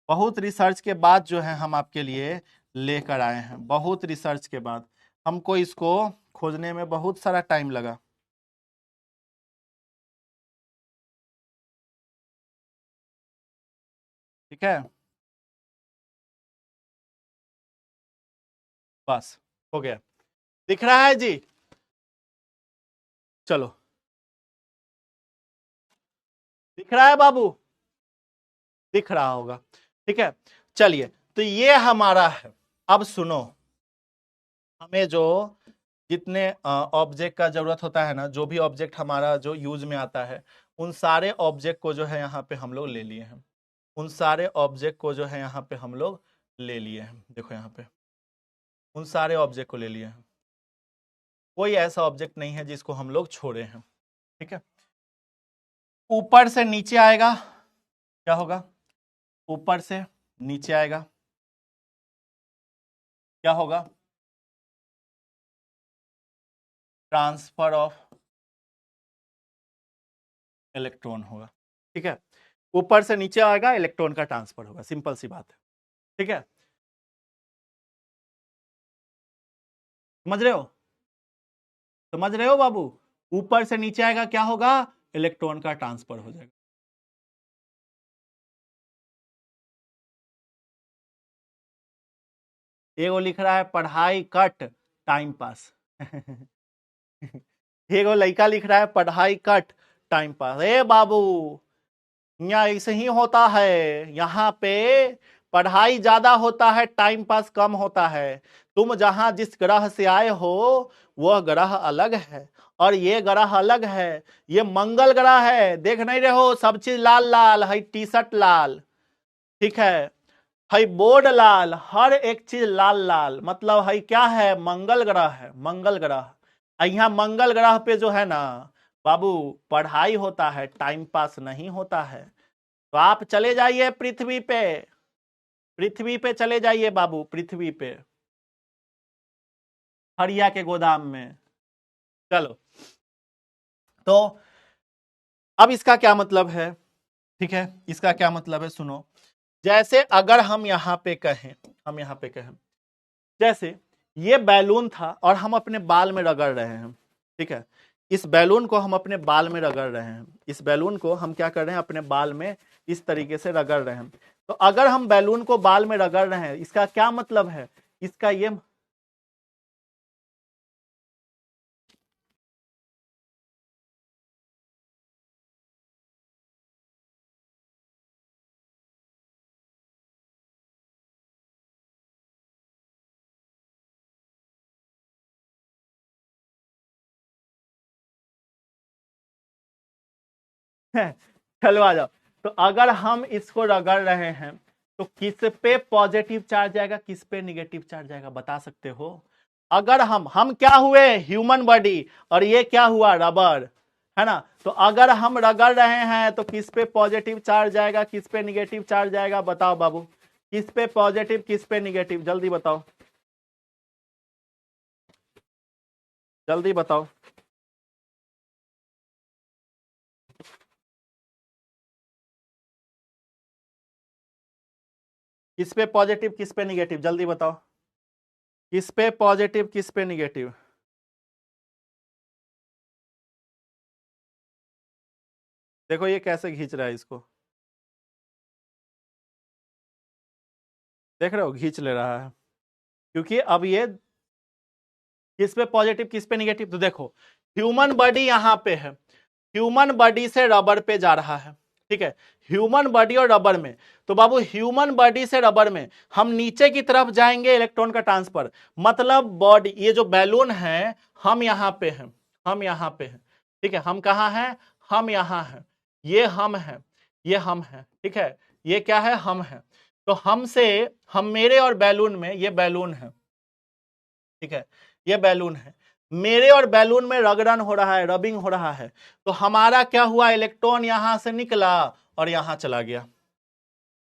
Speaker 1: बहुत रिसर्च के बाद जो है हम आपके लिए लेकर आए हैं। बहुत रिसर्च के बाद हमको इसको खोजने में बहुत सारा टाइम लगा। ठीक है, बस हो गया। दिख रहा है जी? चलो, दिख रहा है बाबू? दिख रहा होगा, ठीक है। चलिए, तो ये हमारा है। अब सुनो, हमें जो जितने ऑब्जेक्ट का जरूरत होता है ना, जो भी ऑब्जेक्ट हमारा जो यूज में आता है, उन सारे ऑब्जेक्ट को जो है यहाँ पे हम लोग ले लिए हैं। उन सारे ऑब्जेक्ट को जो है यहाँ पे हम लोग ले लिए हैं। देखो यहाँ पे उन सारे ऑब्जेक्ट को ले लिए हैं, कोई ऐसा ऑब्जेक्ट नहीं है जिसको हम लोग छोड़े हैं। ठीक है, ऊपर से नीचे आएगा, क्या होगा? ऊपर से नीचे आएगा, क्या होगा? ट्रांसफर ऑफ इलेक्ट्रॉन होगा। ठीक है, ऊपर से नीचे आएगा, इलेक्ट्रॉन का ट्रांसफर होगा, सिंपल सी बात है। ठीक है, समझ रहे हो? समझ रहे हो बाबू? ऊपर से नीचे आएगा, क्या होगा? इलेक्ट्रॉन का ट्रांसफर हो जाएगा। एगो लिख रहा है पढ़ाई कट टाइम पास। एगो लड़का लिख रहा है पढ़ाई कट टाइम पास। ए बाबू, यहाँ ऐसे ही होता है, यहाँ पे पढ़ाई ज्यादा होता है, टाइम पास कम होता है। तुम जहां जिस ग्रह से आए हो वह ग्रह अलग है और ये ग्रह अलग है। ये मंगल ग्रह है, देख नहीं रहे हो, सब चीज लाल लाल है, टी शर्ट लाल, ठीक है बोर्ड लाल, हर एक चीज लाल लाल, मतलब है क्या है, मंगल ग्रह है, मंगल ग्रह। यहाँ मंगल ग्रह पे जो है ना बाबू पढ़ाई होता है, टाइम पास नहीं होता है। तो आप चले जाइए पृथ्वी पे, पृथ्वी पे चले जाइए बाबू, पृथ्वी पे, हरिया के गोदाम में। चलो, तो अब इसका क्या मतलब है, ठीक है, इसका क्या मतलब है, सुनो। जैसे अगर हम यहां पे कहें, हम यहां पे कहें जैसे ये बैलून था और हम अपने बाल में रगड़ रहे हैं, ठीक है, इस बैलून को हम अपने बाल में रगड़ रहे हैं, इस बैलून को हम क्या कर रहे हैं, अपने बाल में इस तरीके से रगड़ रहे हैं। तो अगर हम बैलून को बाल में रगड़ रहे हैं, इसका क्या मतलब है, इसका ये चलो आ जाओ। तो अगर हम इसको रगड़ रहे हैं तो किस पे पॉजिटिव चार्ज आएगा, किस पे निगेटिव चार्ज आएगा, बता सकते हो? अगर हम क्या हुए, ह्यूमन बॉडी, और ये क्या हुआ, रबर, है ना। तो अगर हम रगड़ रहे हैं तो किस पे पॉजिटिव चार्ज आएगा, किस पे निगेटिव चार्ज आएगा, बताओ बाबू, किस पे पॉजिटिव किस पे निगेटिव, जल्दी बताओ, जल्दी बताओ। किस पे पॉजिटिव किस पे निगेटिव, जल्दी बताओ, किस पे पॉजिटिव किस पे निगेटिव। देखो ये कैसे खींच रहा है इसको, देख रहे हो, खींच ले रहा है, क्योंकि अब ये किस पे पॉजिटिव किस पे निगेटिव। तो देखो ह्यूमन बॉडी यहां पे है, ह्यूमन बॉडी से रबर पे जा रहा है, ठीक है, ह्यूमन बॉडी और रबर में। तो बाबू ह्यूमन बॉडी से रबर में हम नीचे की तरफ जाएंगे, इलेक्ट्रॉन का ट्रांसफर, मतलब बॉडी, ये जो बैलून है, हम यहां पे हैं, हम यहां पे हैं, ठीक है, हम कहां हैं, हम यहां हैं, ये हम हैं, ये हम हैं, ठीक है, ये क्या है, हम हैं। तो हमसे, हम मेरे और बैलून में, ये बैलून है, ठीक है, ये बैलून है, मेरे और बैलून में रगड़न हो रहा है, रबिंग हो रहा है। तो हमारा क्या हुआ, इलेक्ट्रॉन यहां से निकला और यहां चला गया,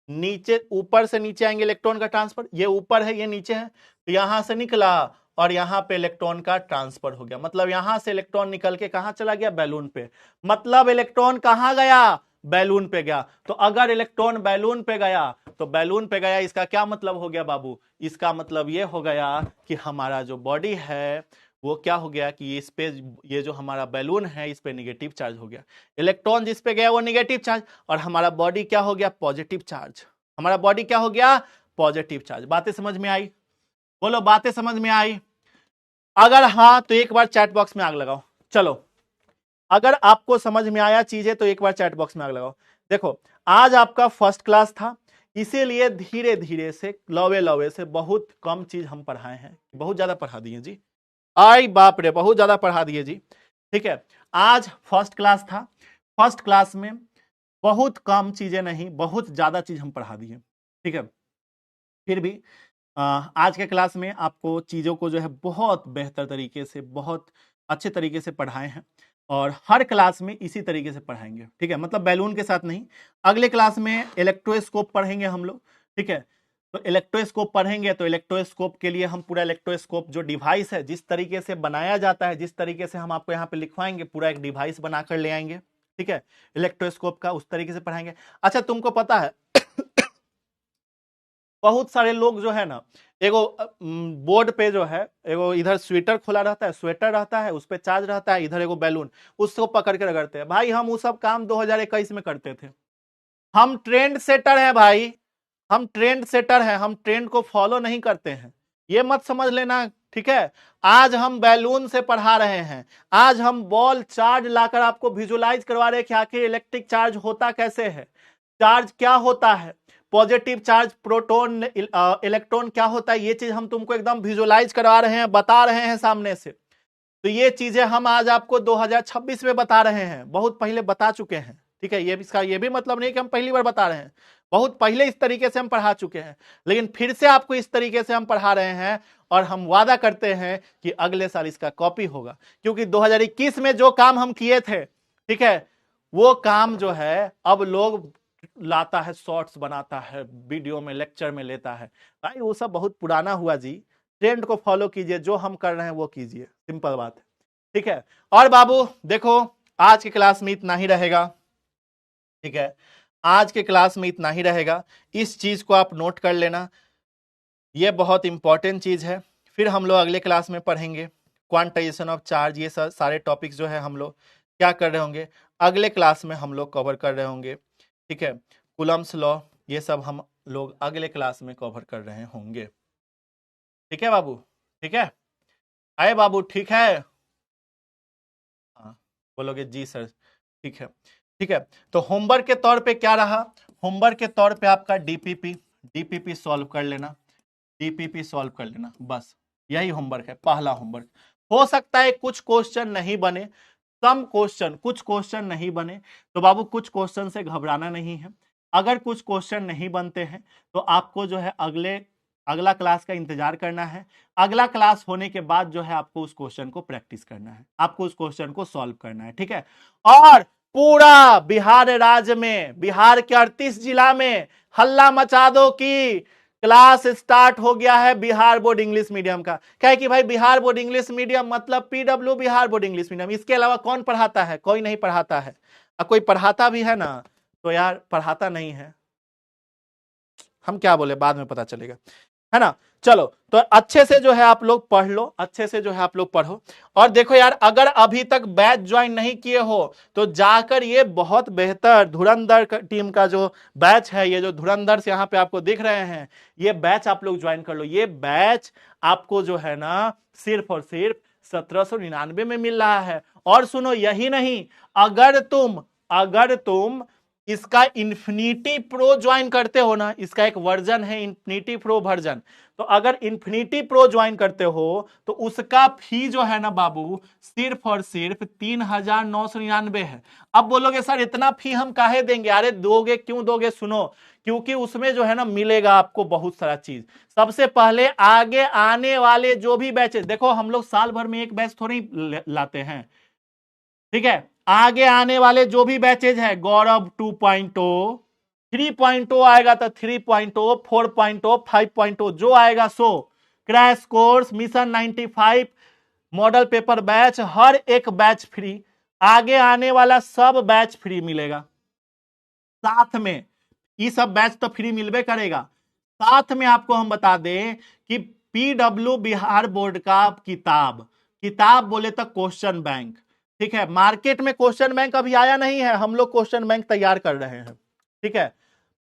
Speaker 1: नीचे, ऊपर से नीचे आएंगे इलेक्ट्रॉन का ट्रांसफर, ये ऊपर है ये नीचे है, तो यहां से निकला और यहां पे इलेक्ट्रॉन का ट्रांसफर हो गया, मतलब यहां से इलेक्ट्रॉन निकल के कहां चला गया, बैलून पे, मतलब इलेक्ट्रॉन कहां गया, बैलून पे गया। तो अगर इलेक्ट्रॉन बैलून पे गया तो बैलून पे गया, इसका क्या मतलब हो गया बाबू, इसका मतलब ये हो गया कि हमारा जो बॉडी है वो क्या हो गया कि इस पे, ये जो हमारा बैलून है इस पे निगेटिव चार्ज हो गया, इलेक्ट्रॉन जिस पे गया वो निगेटिव चार्ज, और हमारा बॉडी क्या हो गया, पॉजिटिव चार्ज, हमारा बॉडी क्या हो गया, पॉजिटिव चार्ज। बातें समझ में आई, बोलो बातें समझ में आई? अगर हाँ तो एक बार चैट बॉक्स में आग लगाओ। चलो, अगर आपको समझ में आया चीजें तो एक बार चैट बॉक्स में आग लगाओ। देखो आज आपका फर्स्ट क्लास था, इसीलिए धीरे धीरे से, लवे लवे से बहुत कम चीज हम पढ़ाए हैं, बहुत ज्यादा पढ़ा दिए जी, आई बाप रे बहुत ज्यादा पढ़ा दिए जी, ठीक है। आज फर्स्ट क्लास था, फर्स्ट क्लास में बहुत कम चीजें नहीं, बहुत ज्यादा चीज हम पढ़ा दिए, ठीक है। फिर भी आज के क्लास में आपको चीजों को जो है बहुत बेहतर तरीके से, बहुत अच्छे तरीके से पढ़ाए हैं, और हर क्लास में इसी तरीके से पढ़ाएंगे, ठीक है, मतलब बैलून के साथ नहीं। अगले क्लास में इलेक्ट्रोस्कोप पढ़ेंगे हम लोग, ठीक है। तो इलेक्ट्रोस्कोप पढ़ेंगे तो इलेक्ट्रोस्कोप के लिए हम पूरा इलेक्ट्रोस्कोप जो डिवाइस है, जिस तरीके से बनाया जाता है, जिस तरीके से हम आपको यहाँ पे लिखवाएंगे, पूरा एक डिवाइस बनाकर ले आएंगे, ठीक है, इलेक्ट्रोस्कोप का उस तरीके से पढ़ाएंगे। अच्छा तुमको पता है बहुत सारे लोग जो है ना, एगो बोर्ड पे जो है, एगो इधर स्वेटर खोला रहता है, स्वेटर रहता है, उस पे चार्ज रहता है, इधर एगो बैलून, उसको पकड़ के रगड़ते हैं। भाई हम वो सब काम 2021 में करते थे, हम ट्रेंड सेटर है भाई, हम ट्रेंड सेटर है, हम ट्रेंड को फॉलो नहीं करते हैं, ये मत समझ लेना, ठीक है। आज हम बैलून से पढ़ा रहे हैं, आज हम बॉल चार्ज लाकर आपको विजुलाइज करवा रहे हैं कि आखिर इलेक्ट्रिक चार्ज होता कैसे है, चार्ज क्या होता है, पॉजिटिव चार्ज, प्रोटॉन, इलेक्ट्रॉन क्या होता है, ये चीज हम तुमको एकदम विजुअलाइज करवा रहे हैं, बता रहे हैं सामने से। तो ये चीजें हम आज आपको 2026 में बता रहे हैं, बहुत पहले बता चुके हैं, ठीक है। ये इसका ये भी मतलब नहीं कि हम पहली बार बता रहे हैं, बहुत पहले इस तरीके से हम पढ़ा चुके हैं, लेकिन फिर से आपको इस तरीके से हम पढ़ा रहे हैं और हम वादा करते हैं कि अगले साल इसका कॉपी होगा, क्योंकि 2021 में जो काम हम किए थे, ठीक है, वो काम जो है अब लोग लाता है, शॉर्ट्स बनाता है, वीडियो में, लेक्चर में लेता है। भाई वो सब बहुत पुराना हुआ जी, ट्रेंड को फॉलो कीजिए, जो हम कर रहे हैं वो कीजिए, सिंपल बात है, ठीक है। और बाबू देखो, आज की क्लास में इतना ही रहेगा, ठीक है, आज के क्लास में इतना ही रहेगा, इस चीज को आप नोट कर लेना, ये बहुत इंपॉर्टेंट चीज है। फिर हम लोग अगले क्लास में पढ़ेंगे क्वांटाइजेशन ऑफ चार्ज, ये सारे टॉपिक्स जो है हम लोग क्या कर रहे होंगे, अगले क्लास में हम लोग कवर कर रहे होंगे, ठीक है। कूलम्स लॉ, ये सब हम लोग अगले क्लास में कवर कर रहे होंगे, ठीक है बाबू, ठीक है। आए बाबू, ठीक है, हाँ बोलोगे जी सर, ठीक है, ठीक है। तो होमवर्क के तौर पे क्या रहा, होमवर्क के तौर पे आपका डीपीपी सॉल्व कर लेना, डीपीपी सॉल्व कर लेना, बस यही होमवर्क है, पहला होमवर्क। हो सकता है कुछ क्वेश्चन नहीं बने, सम क्वेश्चन, कुछ क्वेश्चन नहीं बने, तो बाबू कुछ क्वेश्चन से घबराना नहीं है। अगर कुछ क्वेश्चन नहीं बनते हैं तो आपको जो है अगला क्लास का इंतजार करना है, अगला क्लास होने के बाद जो है आपको उस क्वेश्चन को प्रैक्टिस करना है, आपको उस क्वेश्चन को सॉल्व करना है, ठीक है। और पूरा बिहार राज्य में, बिहार के 38 जिला में हल्ला मचा दो कि क्लास स्टार्ट हो गया है बिहार बोर्ड इंग्लिश मीडियम का। क्या है कि भाई बिहार बोर्ड इंग्लिश मीडियम मतलब PW Bihar board English medium, इसके अलावा कौन पढ़ाता है, कोई नहीं पढ़ाता है। अब कोई पढ़ाता भी है ना तो यार पढ़ाता नहीं है, हम क्या बोले, बाद में पता चलेगा, है ना। चलो तो अच्छे से जो है आप लोग पढ़ लो, अच्छे से जो है आप लोग पढ़ो। और देखो यार, अगर अभी तक बैच ज्वाइन नहीं किए हो तो जाकर ये बहुत बेहतर धुरंधर टीम का जो बैच है, ये जो धुरंधर से यहाँ पे आपको दिख रहे हैं, ये बैच आप लोग ज्वाइन कर लो। ये बैच आपको जो है ना सिर्फ और सिर्फ 1799 में मिल रहा है। और सुनो, यही नहीं, अगर तुम इसका इन्फिनिटी प्रो ज्वाइन करते हो ना, इसका एक वर्जन है इन्फिनिटी प्रो वर्जन, तो अगर इन्फिनिटी प्रो ज्वाइन करते हो तो उसका फी जो है ना बाबू सिर्फ और सिर्फ 3999 है। अब बोलोगे सर इतना फी हम काहे देंगे, अरे दोगे, क्यों दोगे, सुनो, क्योंकि उसमें जो है ना मिलेगा आपको बहुत सारा चीज। सबसे पहले आगे आने वाले जो भी बैचेस, देखो हम लोग साल भर में एक बैच थोड़ी लाते हैं, ठीक है। आगे आने वाले जो भी बैचेज है, गौरव 2.0, 3.0 आएगा तो 3.0, 4.0, 5.0 जो आएगा सो, crash course, mission 95, model paper batch, हर एक बैच फ्री, आगे आने वाला सब बैच फ्री मिलेगा। साथ में ये सब बैच तो फ्री मिलबे करेगा, साथ में आपको हम बता दें कि पीडब्ल्यू बिहार बोर्ड का किताब बोले तो क्वेश्चन बैंक, ठीक है। मार्केट में क्वेश्चन बैंक अभी आया नहीं है, हम लोग क्वेश्चन बैंक तैयार कर रहे हैं, ठीक है।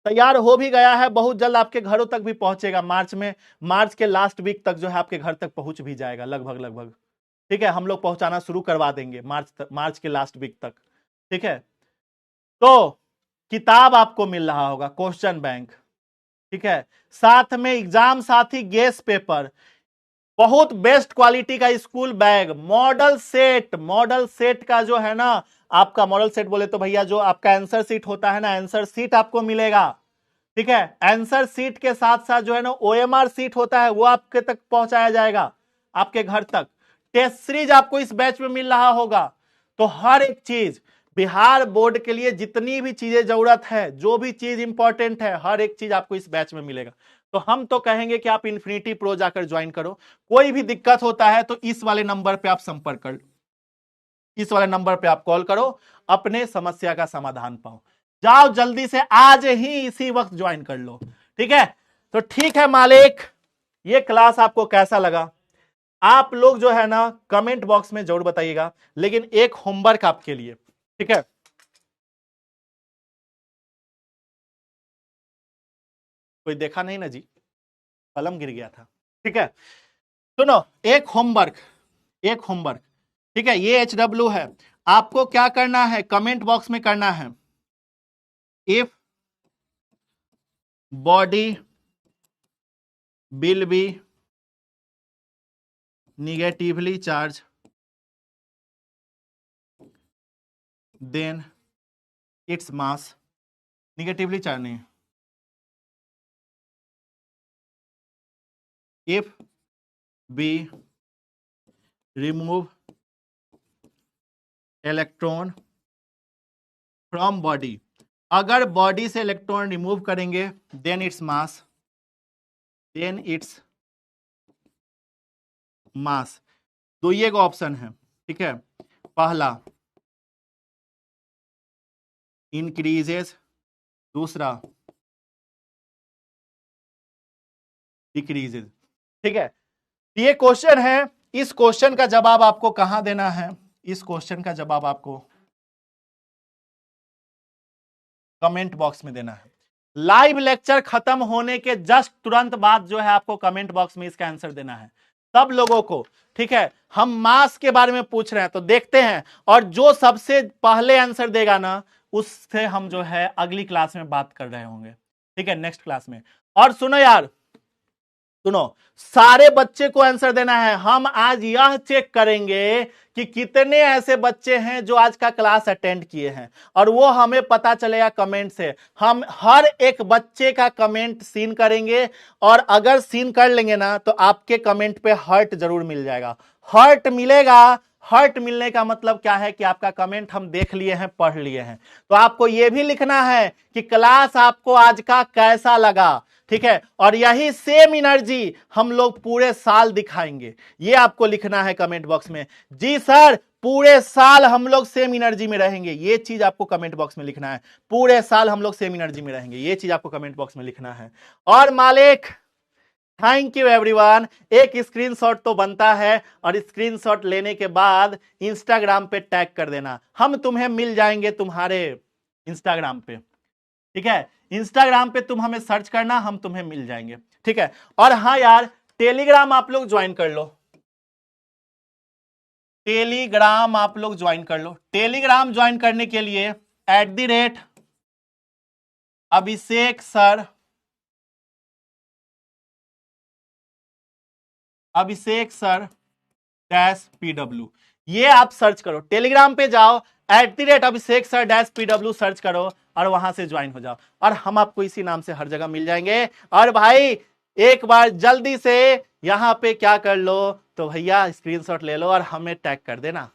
Speaker 1: तैयार हो भी गया है, बहुत जल्द आपके घरों तक भी पहुंचेगा, मार्च के लास्ट वीक तक जो है आपके घर तक पहुंच भी जाएगा लगभग, ठीक है। हम लोग पहुंचाना शुरू करवा देंगे मार्च के लास्ट वीक तक, ठीक है। तो किताब आपको मिल रहा होगा क्वेश्चन बैंक, ठीक है। साथ में एग्जाम साथी गेस पेपर, बहुत बेस्ट क्वालिटी का स्कूल बैग, मॉडल सेट का जो है ना, आपका मॉडल सेट बोले तो भैया जो आपका आंसर सीट होता है ना, आंसर सीट आपको मिलेगा, ठीक है। आंसर सीट के साथ साथ जो है ना ओएमआर सीट होता है वो आपके तक पहुंचाया जाएगा, आपके घर तक। टेस्ट सीरीज आपको इस बैच में मिल रहा होगा। तो हर एक चीज बिहार बोर्ड के लिए जितनी भी चीजें जरूरत है, जो भी चीज इंपॉर्टेंट है, हर एक चीज आपको इस बैच में मिलेगा। तो हम तो कहेंगे कि आप इन्फिनिटी प्रो जाकर ज्वाइन करो। कोई भी दिक्कत होता है तो इस वाले नंबर पे आप संपर्क कर लो, इस वाले नंबर पे आप कॉल करो, अपने समस्या का समाधान पाओ। जाओ जल्दी से, आज ही इसी वक्त ज्वाइन कर लो, ठीक है। तो ठीक है मालिक, ये क्लास आपको कैसा लगा आप लोग जो है ना कमेंट बॉक्स में जरूर बताइएगा। लेकिन एक होमवर्क आपके लिए, ठीक है, कोई देखा नहीं ना जी, कलम गिर गया था, ठीक है। सुनो, एक होमवर्क, ठीक है, ये HW है, आपको क्या करना है, कमेंट बॉक्स में करना है, if body will be negatively charged then its mass, negatively charged नहीं, if we remove electron from body, अगर बॉडी से इलेक्ट्रॉन रिमूव करेंगे देन इट्स मास, तो ये एक ऑप्शन है, ठीक है। पहला इंक्रीजेस, दूसरा डिक्रीजेस, ठीक है। ये क्वेश्चन है, इस क्वेश्चन का जवाब आपको कहां देना है, इस क्वेश्चन का जवाब आपको कमेंट बॉक्स में देना है। लाइव लेक्चर खत्म होने के जस्ट तुरंत बाद जो है आपको कमेंट बॉक्स में इसका आंसर देना है सब लोगों को, ठीक है। हम मास के बारे में पूछ रहे हैं तो देखते हैं, और जो सबसे पहले आंसर देगा ना उससे हम जो है अगली क्लास में बात कर रहे होंगे, ठीक है, नेक्स्ट क्लास में। और सुनो यार, सुनो, सारे बच्चे को आंसर देना है। हम आज यह चेक करेंगे कि कितने ऐसे बच्चे हैं जो आज का क्लास अटेंड किए हैं, और वो हमें पता चलेगा कमेंट से। हम हर एक बच्चे का कमेंट सीन करेंगे, और अगर सीन कर लेंगे ना तो आपके कमेंट पे हार्ट जरूर मिल जाएगा। हार्ट मिलेगा, हार्ट मिलने का मतलब क्या है कि आपका कमेंट हम देख लिए हैं, पढ़ लिए हैं। तो आपको यह भी लिखना है कि क्लास आपको आज का कैसा लगा, ठीक है, और यही सेम एनर्जी हम लोग पूरे साल दिखाएंगे, ये आपको लिखना है कमेंट बॉक्स में। जी सर, पूरे साल हम लोग सेम एनर्जी में रहेंगे, ये चीज आपको कमेंट बॉक्स में लिखना है। पूरे साल हम लोग सेम एनर्जी में रहेंगे, ये चीज आपको कमेंट बॉक्स में लिखना है। और मालिक, थैंक यू एवरीवन। एक स्क्रीनशॉट तो बनता है, और स्क्रीनशॉट लेने के बाद इंस्टाग्राम पे टैग कर देना, हम तुम्हें मिल जाएंगे तुम्हारे इंस्टाग्राम पे, ठीक है। इंस्टाग्राम पे तुम हमें सर्च करना, हम तुम्हें मिल जाएंगे, ठीक है। और हाँ यार, टेलीग्राम आप लोग ज्वाइन कर लो, टेलीग्राम आप लोग ज्वाइन कर लो। टेलीग्राम ज्वाइन करने के लिए @अभिषेक सर, अभिषेक सर -PW, ये आप सर्च करो, टेलीग्राम पे जाओ, @अभिषेक सर -PW सर्च करो और वहां से ज्वाइन हो जाओ, और हम आपको इसी नाम से हर जगह मिल जाएंगे। और भाई एक बार जल्दी से यहां पे क्या कर लो, तो भैया स्क्रीनशॉट ले लो और हमें टैग कर देना।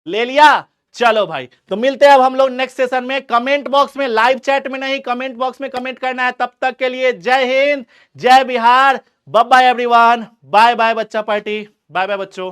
Speaker 1: ले लिया, चलो भाई, तो मिलते हैं अब हम लोग नेक्स्ट सेशन में। कमेंट बॉक्स में, लाइव चैट में नहीं, कमेंट बॉक्स में कमेंट करना है। तब तक के लिए जय हिंद, जय Bihar, bye bye everyone, bye bye बच्चा पार्टी, बाय बाय बच्चों।